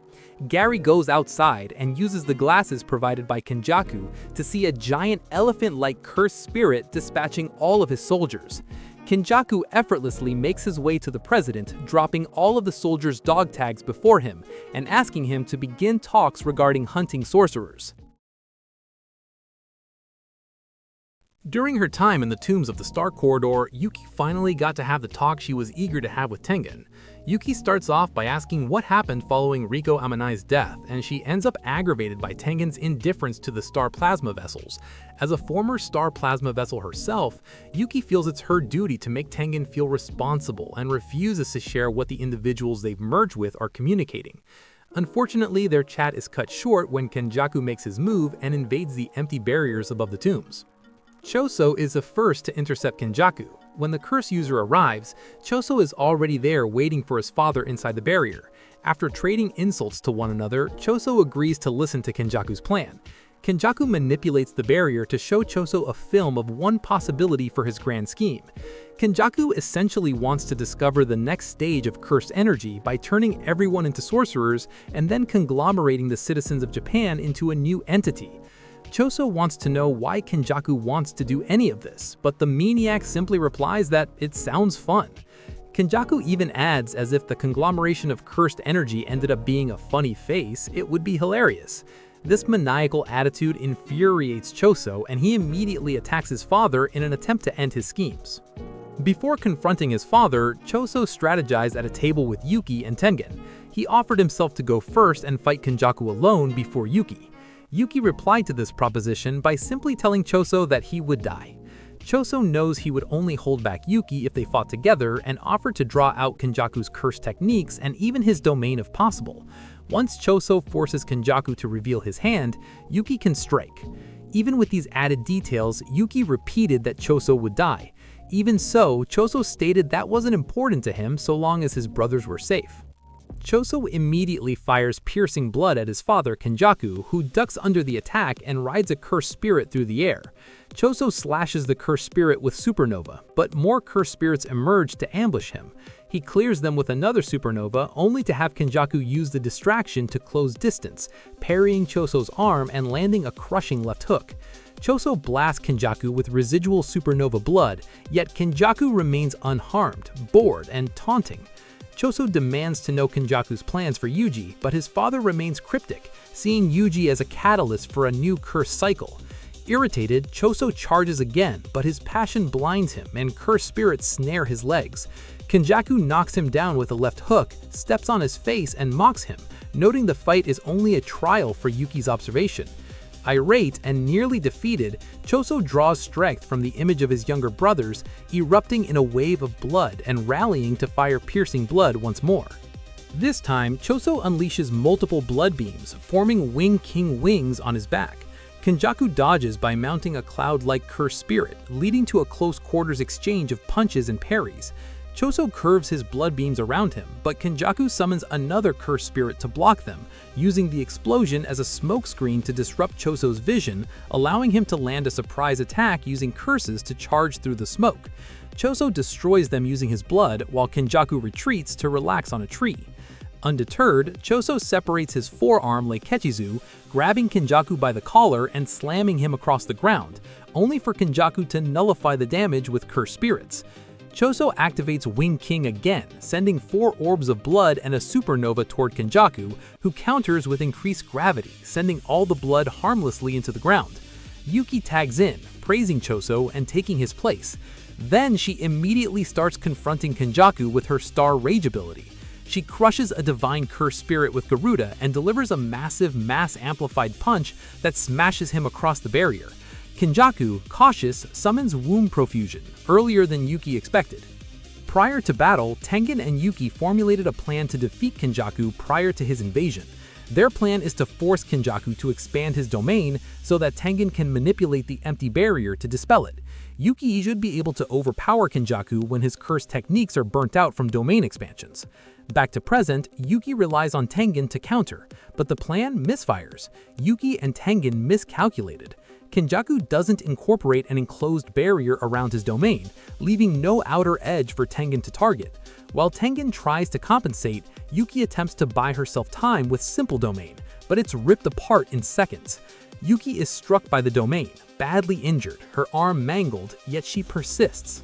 B: Gary goes outside and uses the glasses provided by Kenjaku to see a giant elephant-like cursed spirit dispatching all of his soldiers. Kenjaku effortlessly makes his way to the president, dropping all of the soldiers' dog tags before him and asking him to begin talks regarding hunting sorcerers.
A: During her time in the tombs of the Star Corridor, Yuki finally got to have the talk she was eager to have with Tengen. Yuki starts off by asking what happened following Riko Amanai's death, and she ends up aggravated by Tengen's indifference to the Star Plasma vessels. As a former Star Plasma vessel herself, Yuki feels it's her duty to make Tengen feel responsible and refuses to share what the individuals they've merged with are communicating. Unfortunately, their chat is cut short when Kenjaku makes his move and invades the empty barriers above the tombs. Choso is the first to intercept Kenjaku. When the curse user arrives, Choso is already there waiting for his father inside the barrier. After trading insults to one another, Choso agrees to listen to Kenjaku's plan. Kenjaku manipulates the barrier to show Choso a film of one possibility for his grand scheme. Kenjaku essentially wants to discover the next stage of cursed energy by turning everyone into sorcerers and then conglomerating the citizens of Japan into a new entity. Choso wants to know why Kenjaku wants to do any of this, but the maniac simply replies that it sounds fun. Kenjaku even adds, as if the conglomeration of cursed energy ended up being a funny face, it would be hilarious. This maniacal attitude infuriates Choso, and he immediately attacks his father in an attempt to end his schemes. Before confronting his father, Choso strategized at a table with Yuki and Tengen. He offered himself to go first and fight Kenjaku alone before Yuki. Yuki replied to this proposition by simply telling Choso that he would die. Choso knows he would only hold back Yuki if they fought together and offered to draw out Kenjaku's curse techniques and even his domain if possible. Once Choso forces Kenjaku to reveal his hand, Yuki can strike. Even with these added details, Yuki repeated that Choso would die. Even so, Choso stated that wasn't important to him so long as his brothers were safe. Choso immediately fires piercing blood at his father Kenjaku, who ducks under the attack and rides a cursed spirit through the air. Choso slashes the cursed spirit with supernova, but more cursed spirits emerge to ambush him. He clears them with another supernova, only to have Kenjaku use the distraction to close distance, parrying Choso's arm and landing a crushing left hook. Choso blasts Kenjaku with residual supernova blood, yet Kenjaku remains unharmed, bored, and taunting. Choso demands to know Kenjaku's plans for Yuji, but his father remains cryptic, seeing Yuji as a catalyst for a new curse cycle. Irritated, Choso charges again, but his passion blinds him and cursed spirits snare his legs. Kenjaku knocks him down with a left hook, steps on his face and mocks him, noting the fight is only a trial for Yuki's observation. Irate and nearly defeated, Choso draws strength from the image of his younger brothers, erupting in a wave of blood and rallying to fire piercing blood once more. This time, Choso unleashes multiple blood beams, forming Wing King wings on his back. Kenjaku dodges by mounting a cloud-like cursed spirit, leading to a close quarters exchange of punches and parries. Choso curves his blood beams around him, but Kenjaku summons another cursed spirit to block them, using the explosion as a smokescreen to disrupt Choso's vision, allowing him to land a surprise attack using curses to charge through the smoke. Choso destroys them using his blood, while Kenjaku retreats to relax on a tree. Undeterred, Choso separates his forearm like Kechizu, grabbing Kenjaku by the collar and slamming him across the ground, only for Kenjaku to nullify the damage with cursed spirits. Choso activates Wing King again, sending 4 orbs of blood and a supernova toward Kenjaku, who counters with increased gravity, sending all the blood harmlessly into the ground. Yuki tags in, praising Choso and taking his place. Then she immediately starts confronting Kenjaku with her Star Rage ability. She crushes a divine cursed spirit with Garuda and delivers a massive mass-amplified punch that smashes him across the barrier. Kenjaku, cautious, summons Womb Profusion, earlier than Yuki expected. Prior to battle, Tengen and Yuki formulated a plan to defeat Kenjaku prior to his invasion. Their plan is to force Kenjaku to expand his domain so that Tengen can manipulate the empty barrier to dispel it. Yuki should be able to overpower Kenjaku when his cursed techniques are burnt out from domain expansions. Back to present, Yuki relies on Tengen to counter, but the plan misfires. Yuki and Tengen miscalculated. Kenjaku doesn't incorporate an enclosed barrier around his domain, leaving no outer edge for Tengen to target.
B: While Tengen tries to compensate, Yuki attempts to buy herself time with Simple Domain, but it's ripped apart in seconds. Yuki is struck by the domain, badly injured, her arm mangled, yet she persists.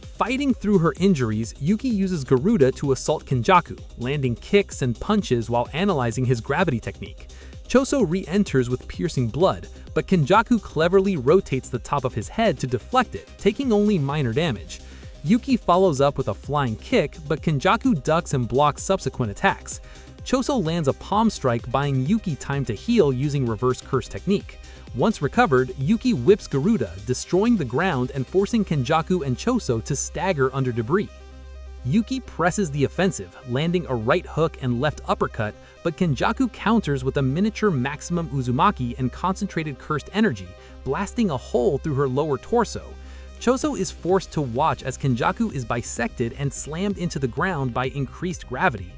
B: Fighting through her injuries, Yuki uses Garuda to assault Kenjaku, landing kicks and punches while analyzing his gravity technique. Choso re-enters with piercing blood, but Kenjaku cleverly rotates the top of his head to deflect it, taking only minor damage. Yuki follows up with a flying kick, but Kenjaku ducks and blocks subsequent attacks. Choso lands a palm strike, buying Yuki time to heal using reverse curse technique. Once recovered, Yuki whips Garuda, destroying the ground and forcing Kenjaku and Choso to stagger under debris. Yuki presses the offensive, landing a right hook and left uppercut, but Kenjaku counters with a miniature maximum Uzumaki and concentrated cursed energy, blasting a hole through her lower torso. Choso is forced to watch as Kenjaku is bisected and slammed into the ground by increased gravity.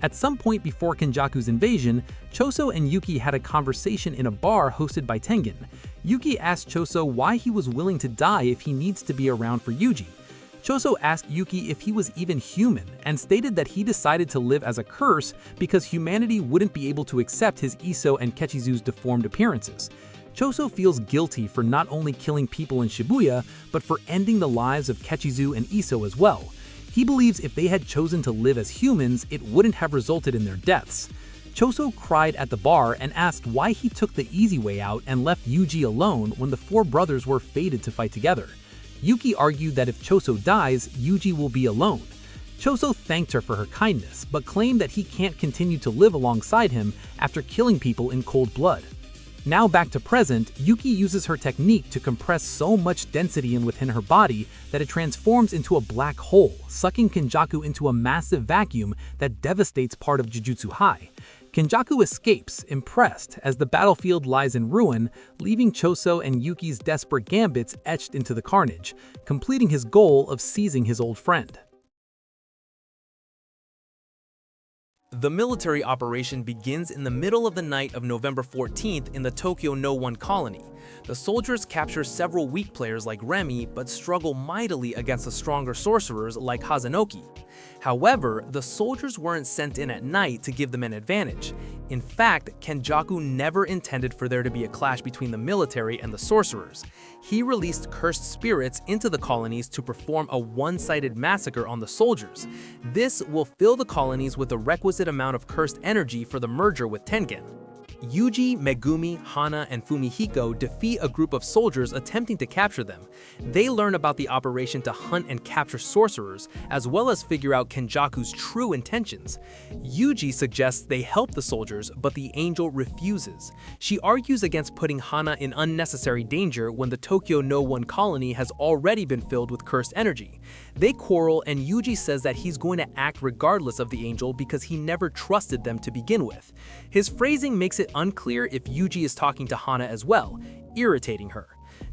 B: At some point before Kenjaku's invasion, Choso and Yuki had a conversation in a bar hosted by Tengen. Yuki asked Choso why he was willing to die if he needs to be around for Yuji. Choso asked Yuki if he was even human and stated that he decided to live as a curse because humanity wouldn't be able to accept his Iso and Kechizu's deformed appearances. Choso feels guilty for not only killing people in Shibuya, but for ending the lives of Kechizu and Iso as well. He believes if they had chosen to live as humans, it wouldn't have resulted in their deaths. Choso cried at the bar and asked why he took the easy way out and left Yuji alone when the four brothers were fated to fight together. Yuki argued that if Choso dies, Yuji will be alone. Choso thanked her for her kindness, but claimed that he can't continue to live alongside him after killing people in cold blood. Now back to present, Yuki uses her technique to compress so much density in within her body that it transforms into a black hole, sucking Kenjaku into a massive vacuum that devastates part of Jujutsu High. Kenjaku escapes, impressed, as the battlefield lies in ruin, leaving Choso and Yuki's desperate gambits etched into the carnage, completing his goal of seizing his old friend.
A: The military operation begins in the middle of the night of November 14th in the Tokyo No 1 colony. The soldiers capture several weak players like Remy, but struggle mightily against the stronger sorcerers like Hazenoki. However, the soldiers weren't sent in at night to give them an advantage. In fact, Kenjaku never intended for there to be a clash between the military and the sorcerers. He released cursed spirits into the colonies to perform a one-sided massacre on the soldiers. This will fill the colonies with the requisite amount of cursed energy for the merger with Tengen. Yuji, Megumi, Hana, and Fumihiko defeat a group of soldiers attempting to capture them. They learn about the operation to hunt and capture sorcerers, as well as figure out Kenjaku's true intentions. Yuji suggests they help the soldiers, but the angel refuses. She argues against putting Hana in unnecessary danger when the Tokyo No 1 colony has already been filled with cursed energy. They quarrel, and Yuji says that he's going to act regardless of the angel because he never trusted them to begin with. His phrasing makes it unclear if Yuji is talking to Hana as well, irritating her.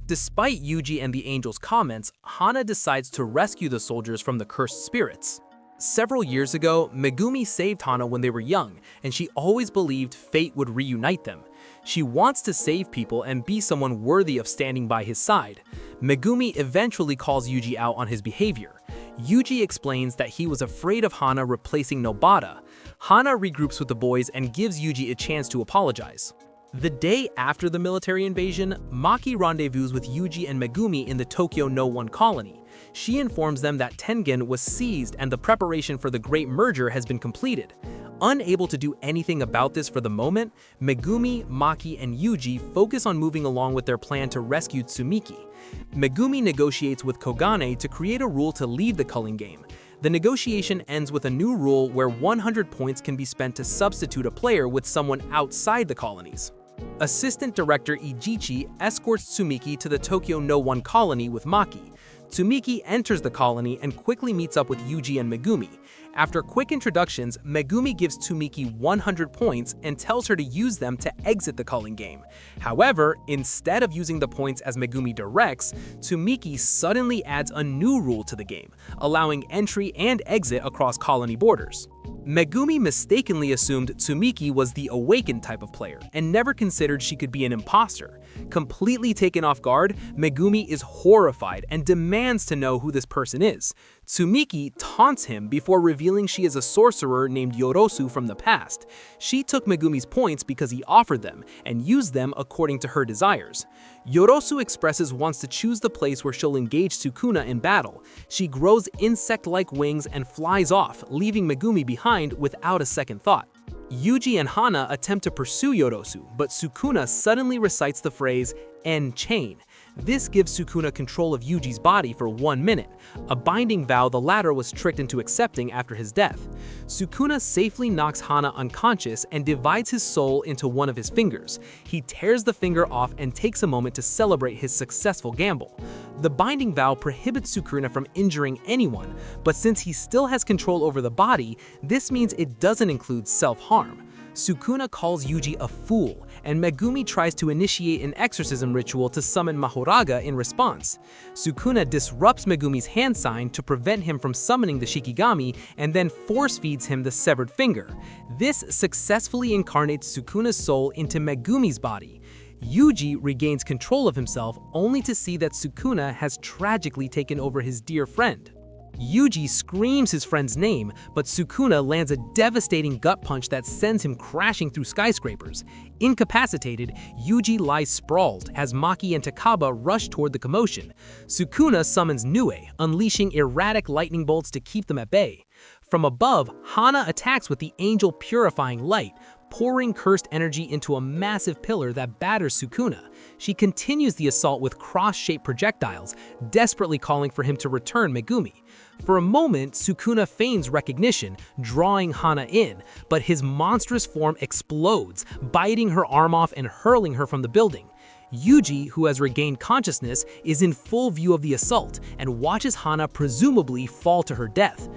A: Despite Yuji and the angel's comments, Hana decides to rescue the soldiers from the cursed spirits. Several years ago, Megumi saved Hana when they were young, and she always believed fate would reunite them. She wants to save people and be someone worthy of standing by his side. Megumi eventually calls Yuji out on his behavior. Yuji explains that he was afraid of Hana replacing Nobita. Hana regroups with the boys and gives Yuji a chance to apologize. The day after the military invasion, Maki rendezvous with Yuji and Megumi in the Tokyo No 1 colony. She informs them that Tengen was seized and the preparation for the great merger has been completed. Unable to do anything about this for the moment, Megumi, Maki, and Yuji focus on moving along with their plan to rescue Tsumiki. Megumi negotiates with Kogane to create a rule to lead the culling game. The negotiation ends with a new rule where 100 points can be spent to substitute a player with someone outside the colonies. Assistant Director Ijichi escorts Tsumiki to the Tokyo No 1 colony with Maki. Tsumiki enters the colony and quickly meets up with Yuji and Megumi. After quick introductions, Megumi gives Tsumiki 100 points and tells her to use them to exit the culling game. However, instead of using the points as Megumi directs, Tsumiki suddenly adds a new rule to the game, allowing entry and exit across colony borders. Megumi mistakenly assumed Tsumiki was the awakened type of player and never considered she could be an imposter.
B: Completely taken off guard, Megumi is horrified and demands to know who this person is. Tsumiki taunts him before revealing she is a sorcerer named Yorosu from the past. She took Megumi's points because he offered them, and used them according to her desires. Yorosu expresses wants to choose the place where she'll engage Sukuna in battle. She grows insect-like wings and flies off, leaving Megumi behind without a second thought. Yuji and Hana attempt to pursue Yorosu, but Sukuna suddenly recites the phrase, "End chain." This gives Sukuna control of Yuji's body for 1 minute, a binding vow the latter was tricked into accepting after his death. Sukuna safely knocks Hana unconscious and divides his soul into one of his fingers. He tears the finger off and takes a moment to celebrate his successful gamble. The binding vow prohibits Sukuna from injuring anyone, but since he still has control over the body, this means it doesn't include self-harm. Sukuna calls Yuji a fool, and Megumi tries to initiate an exorcism ritual to summon Mahoraga in response. Sukuna disrupts Megumi's hand sign to prevent him from summoning the Shikigami and then force-feeds him the severed finger. This successfully incarnates Sukuna's soul into Megumi's body. Yuji regains control of himself only to see that Sukuna has tragically taken over his dear friend. Yuji screams his friend's name, but Sukuna lands a devastating gut punch that sends him crashing through skyscrapers. Incapacitated, Yuji lies sprawled as Maki and Takaba rush toward the commotion. Sukuna summons Nue, unleashing erratic lightning bolts to keep them at bay. From above, Hana attacks with the Angel Purifying Light, pouring cursed energy into a massive pillar that batters Sukuna. She continues the assault with cross-shaped projectiles, desperately calling for him to return Megumi. For a moment, Sukuna feigns recognition, drawing Hana in, but his monstrous form explodes, biting her arm off and hurling her from the building. Yuji, who has regained consciousness, is in full view of the assault and watches Hana presumably fall to her death.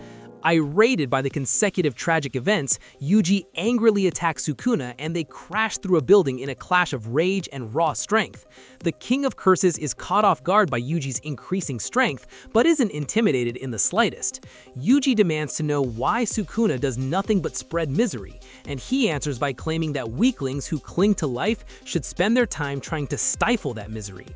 B: Irritated by the consecutive tragic events, Yuji angrily attacks Sukuna and they crash through a building in a clash of rage and raw strength. The King of Curses is caught off guard by Yuji's increasing strength, but isn't intimidated in the slightest. Yuji demands to know why Sukuna does nothing but spread misery, and he answers by claiming that weaklings who cling to life should spend their time trying to stifle that misery.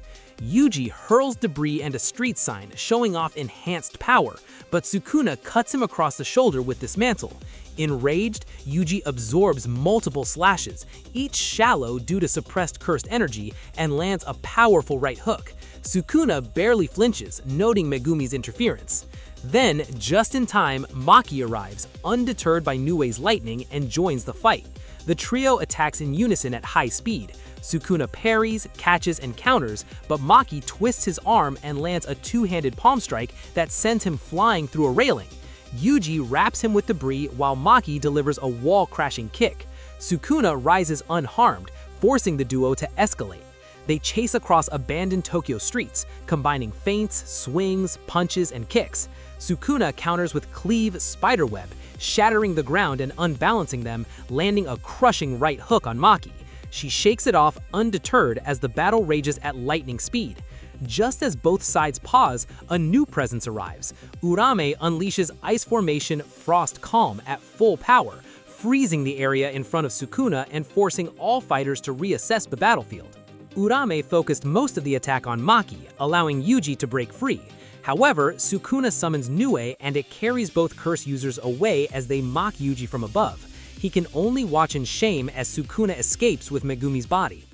B: Yuji hurls debris and a street sign, showing off enhanced power, but Sukuna cuts him across the shoulder with this mantle. Enraged, Yuji absorbs multiple slashes, each shallow due to suppressed cursed energy, and lands a powerful right hook. Sukuna barely flinches, noting Megumi's interference. Then, just in time, Maki arrives, undeterred by Nue's lightning, and joins the fight. The trio attacks in unison at high speed. Sukuna parries, catches, and counters, but Maki twists his arm and lands a two-handed palm strike that sends him flying through a railing. Yuji wraps him with debris while Maki delivers a wall-crashing kick. Sukuna rises unharmed, forcing the duo to escalate. They chase across abandoned Tokyo streets, combining feints, swings, punches, and kicks. Sukuna counters with cleave spiderweb, shattering the ground and unbalancing them, landing a crushing right hook on Maki. She shakes it off undeterred as the battle rages at lightning speed. Just as both sides pause, a new presence arrives. Urame unleashes Ice Formation Frost Calm at full power, freezing the area in front of Sukuna and forcing all fighters to reassess the battlefield. Urame focused most of the attack on Maki, allowing Yuji to break free. However, Sukuna summons Nue and it carries both curse users away as they mock Yuji from above. He can only watch in shame as Sukuna escapes with Megumi's body.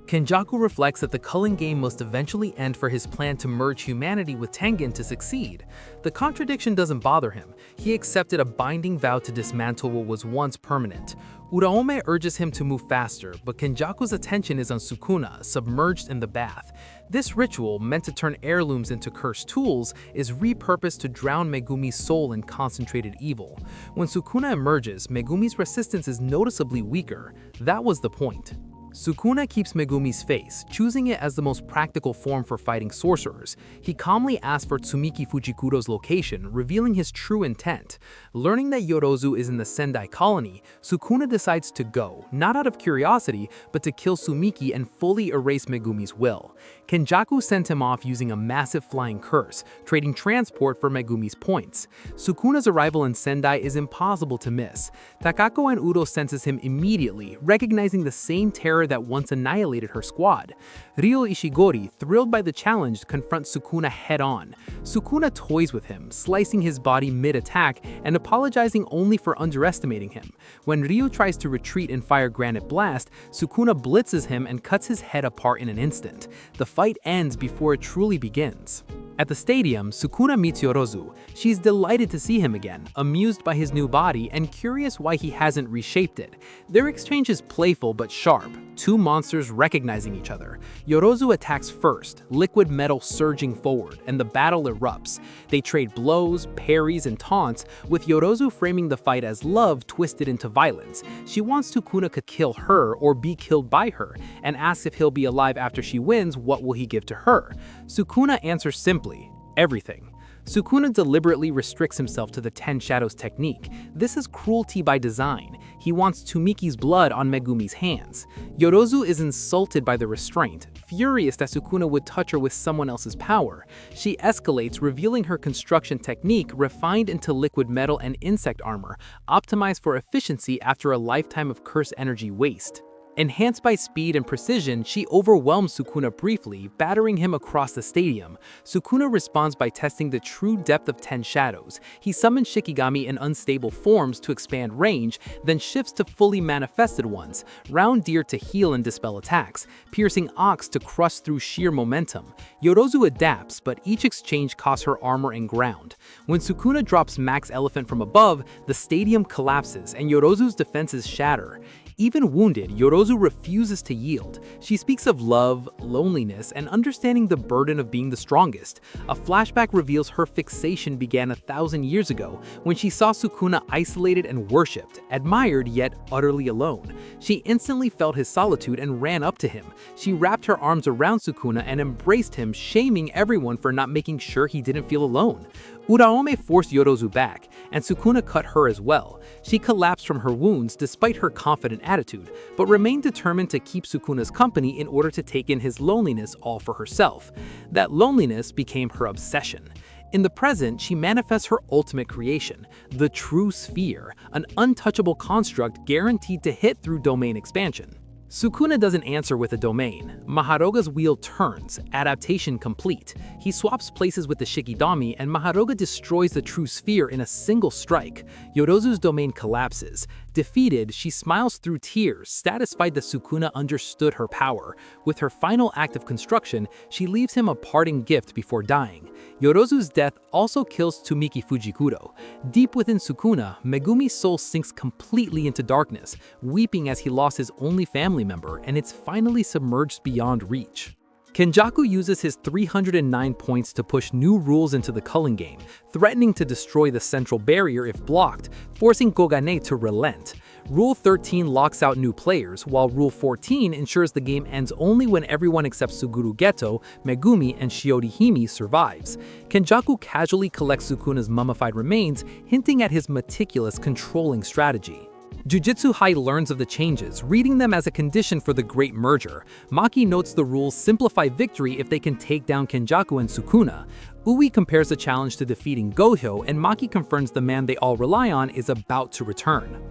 B: Kenjaku reflects that the Culling game must eventually end for his plan to merge humanity with Tengen to succeed. The contradiction doesn't bother him. He accepted a binding vow to dismantle what was once permanent. Uraome urges him to move faster, but Kenjaku's attention is on Sukuna, submerged in the bath. This ritual, meant to turn heirlooms into cursed tools, is repurposed to drown Megumi's soul in concentrated evil. When Sukuna emerges, Megumi's resistance is noticeably weaker. That was the point. Sukuna keeps Megumi's face, choosing it as the most practical form for fighting sorcerers. He calmly asks for Tsumiki Fujikuro's location, revealing his true intent. Learning that Yorozu is in the Sendai Colony, Sukuna decides to go, not out of curiosity, but to kill Tsumiki and fully erase Megumi's will. Kenjaku sent him off using a massive flying curse, trading transport for Megumi's points. Sukuna's arrival in Sendai is impossible to miss. Takako and Udo senses him immediately, recognizing the same terror that once annihilated her squad. Ryo Ishigori, thrilled by the challenge, confronts Sukuna head-on. Sukuna toys with him, slicing his body mid-attack and apologizing only for underestimating him. When Ryo tries to retreat and fire Granite Blast, Sukuna blitzes him and cuts his head apart in an instant. The fight ends before it truly begins. At the stadium, Sukuna meets Yorozu. She's delighted to see him again, amused by his new body and curious why he hasn't reshaped it. Their exchange is playful but sharp, two monsters recognizing each other. Yorozu attacks first, liquid metal surging forward, and the battle erupts. They trade blows, parries, and taunts, with Yorozu framing the fight as love twisted into violence. She wants Sukuna to kill her or be killed by her, and asks if he'll be alive after she wins, what will he give to her? Sukuna answers simply, everything. Sukuna deliberately restricts himself to the 10 Shadows technique. This is cruelty by design. He wants Tsumiki's blood on Megumi's hands. Yorozu is insulted by the restraint, furious that Sukuna would touch her with someone else's power. She escalates, revealing her construction technique refined into liquid metal and insect armor, optimized for efficiency after a lifetime of curse energy waste. Enhanced by speed and precision, she overwhelms Sukuna briefly, battering him across the stadium. Sukuna responds by testing the true depth of 10 Shadows. He summons Shikigami in unstable forms to expand range, then shifts to fully manifested ones, Round Deer to heal and dispel attacks, Piercing Ox to crush through sheer momentum. Yorozu adapts, but each exchange costs her armor and ground. When Sukuna drops Max Elephant from above, the stadium collapses and Yorozu's defenses shatter. Even wounded, Yorozu refuses to yield. She speaks of love, loneliness, and understanding the burden of being the strongest. A flashback reveals her fixation began 1,000 years ago, when she saw Sukuna isolated and worshipped, admired yet utterly alone. She instantly felt his solitude and ran up to him. She wrapped her arms around Sukuna and embraced him, shaming everyone for not making sure he didn't feel alone. Uraome forced Yorozu back, and Sukuna cut her as well. She collapsed from her wounds despite her confident attitude, but remained determined to keep Sukuna's company in order to take in his loneliness all for herself. That loneliness became her obsession. In the present, she manifests her ultimate creation, the true sphere, an untouchable construct guaranteed to hit through domain expansion. Sukuna doesn't answer with a domain. Maharoga's wheel turns, adaptation complete. He swaps places with the Shikidami and Maharoga destroys the true sphere in a single strike. Yorozu's domain collapses. Defeated, she smiles through tears, satisfied that Sukuna understood her power. With her final act of construction, she leaves him a parting gift before dying. Yorozu's death also kills Tsumiki Fujikuro. Deep within Sukuna, Megumi's soul sinks completely into darkness, weeping as he lost his only family member, and it's finally submerged beyond reach. Kenjaku uses his 309 points to push new rules into the Culling game, threatening to destroy the central barrier if blocked, forcing Kogane to relent. Rule 13 locks out new players, while Rule 14 ensures the game ends only when everyone except Suguru Geto, Megumi, and Shiorihime survives. Kenjaku casually collects Sukuna's mummified remains, hinting at his meticulous controlling strategy. Jujutsu High learns of the changes, reading them as a condition for the Great Merger. Maki notes the rules simplify victory if they can take down Kenjaku and Sukuna. Ui compares the challenge to defeating Gojo, and Maki confirms the man they all rely on is about to return.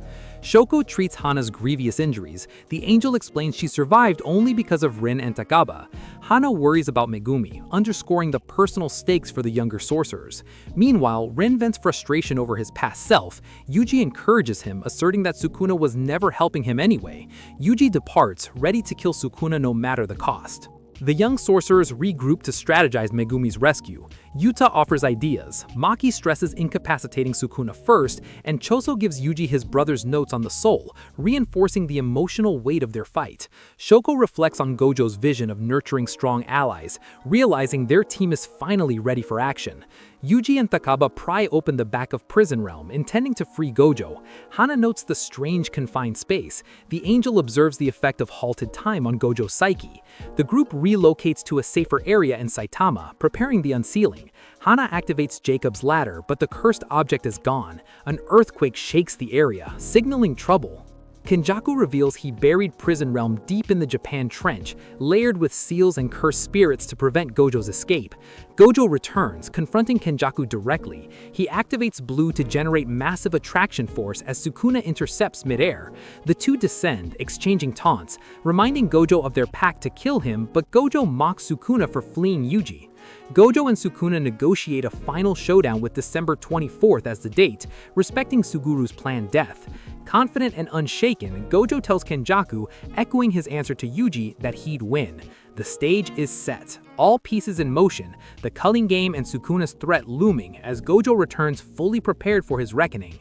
B: Shoko treats Hana's grievous injuries. The angel explains she survived only because of Rin and Takaba. Hana worries about Megumi, underscoring the personal stakes for the younger sorcerers. Meanwhile, Rin vents frustration over his past self. Yuji encourages him, asserting that Sukuna was never helping him anyway. Yuji departs, ready to kill Sukuna no matter the cost. The young sorcerers regroup to strategize Megumi's rescue. Yuta offers ideas, Maki stresses incapacitating Sukuna first, and Choso gives Yuji his brother's notes on the soul, reinforcing the emotional weight of their fight. Shoko reflects on Gojo's vision of nurturing strong allies, realizing their team is finally ready for action. Yuji and Takaba pry open the back of Prison Realm, intending to free Gojo. Hana notes the strange confined space. The angel observes the effect of halted time on Gojo's psyche. The group relocates to a safer area in Saitama, preparing the unsealing. Hana activates Jacob's ladder, but the cursed object is gone. An earthquake shakes the area, signaling trouble. Kenjaku reveals he buried Prison Realm deep in the Japan Trench, layered with seals and cursed spirits to prevent Gojo's escape. Gojo returns, confronting Kenjaku directly. He activates Blue to generate massive attraction force as Sukuna intercepts midair. The two descend, exchanging taunts, reminding Gojo of their pact to kill him, but Gojo mocks Sukuna for fleeing Yuji. Gojo and Sukuna negotiate a final showdown with December 24th as the date, respecting Suguru's planned death. Confident and unshaken, Gojo tells Kenjaku, echoing his answer to Yuji, that he'd win. The stage is set, all pieces in motion, the Culling game and Sukuna's threat looming as Gojo returns fully prepared for his reckoning.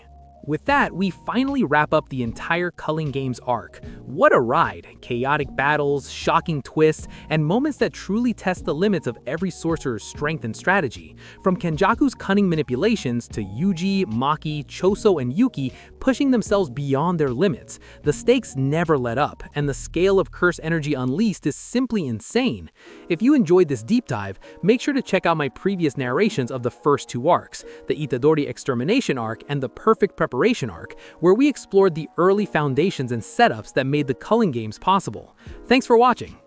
B: With that, we finally wrap up the entire Culling Games arc. What a ride! Chaotic battles, shocking twists, and moments that truly test the limits of every sorcerer's strength and strategy. From Kenjaku's cunning manipulations to Yuji, Maki, Choso, and Yuki pushing themselves beyond their limits, the stakes never let up, and the scale of curse energy unleashed is simply insane. If you enjoyed this deep dive, make sure to check out my previous narrations of the first two arcs, the Itadori Extermination arc and the Perfect Preparation arc, where we explored the early foundations and setups that made the Culling Games possible. Thanks for watching.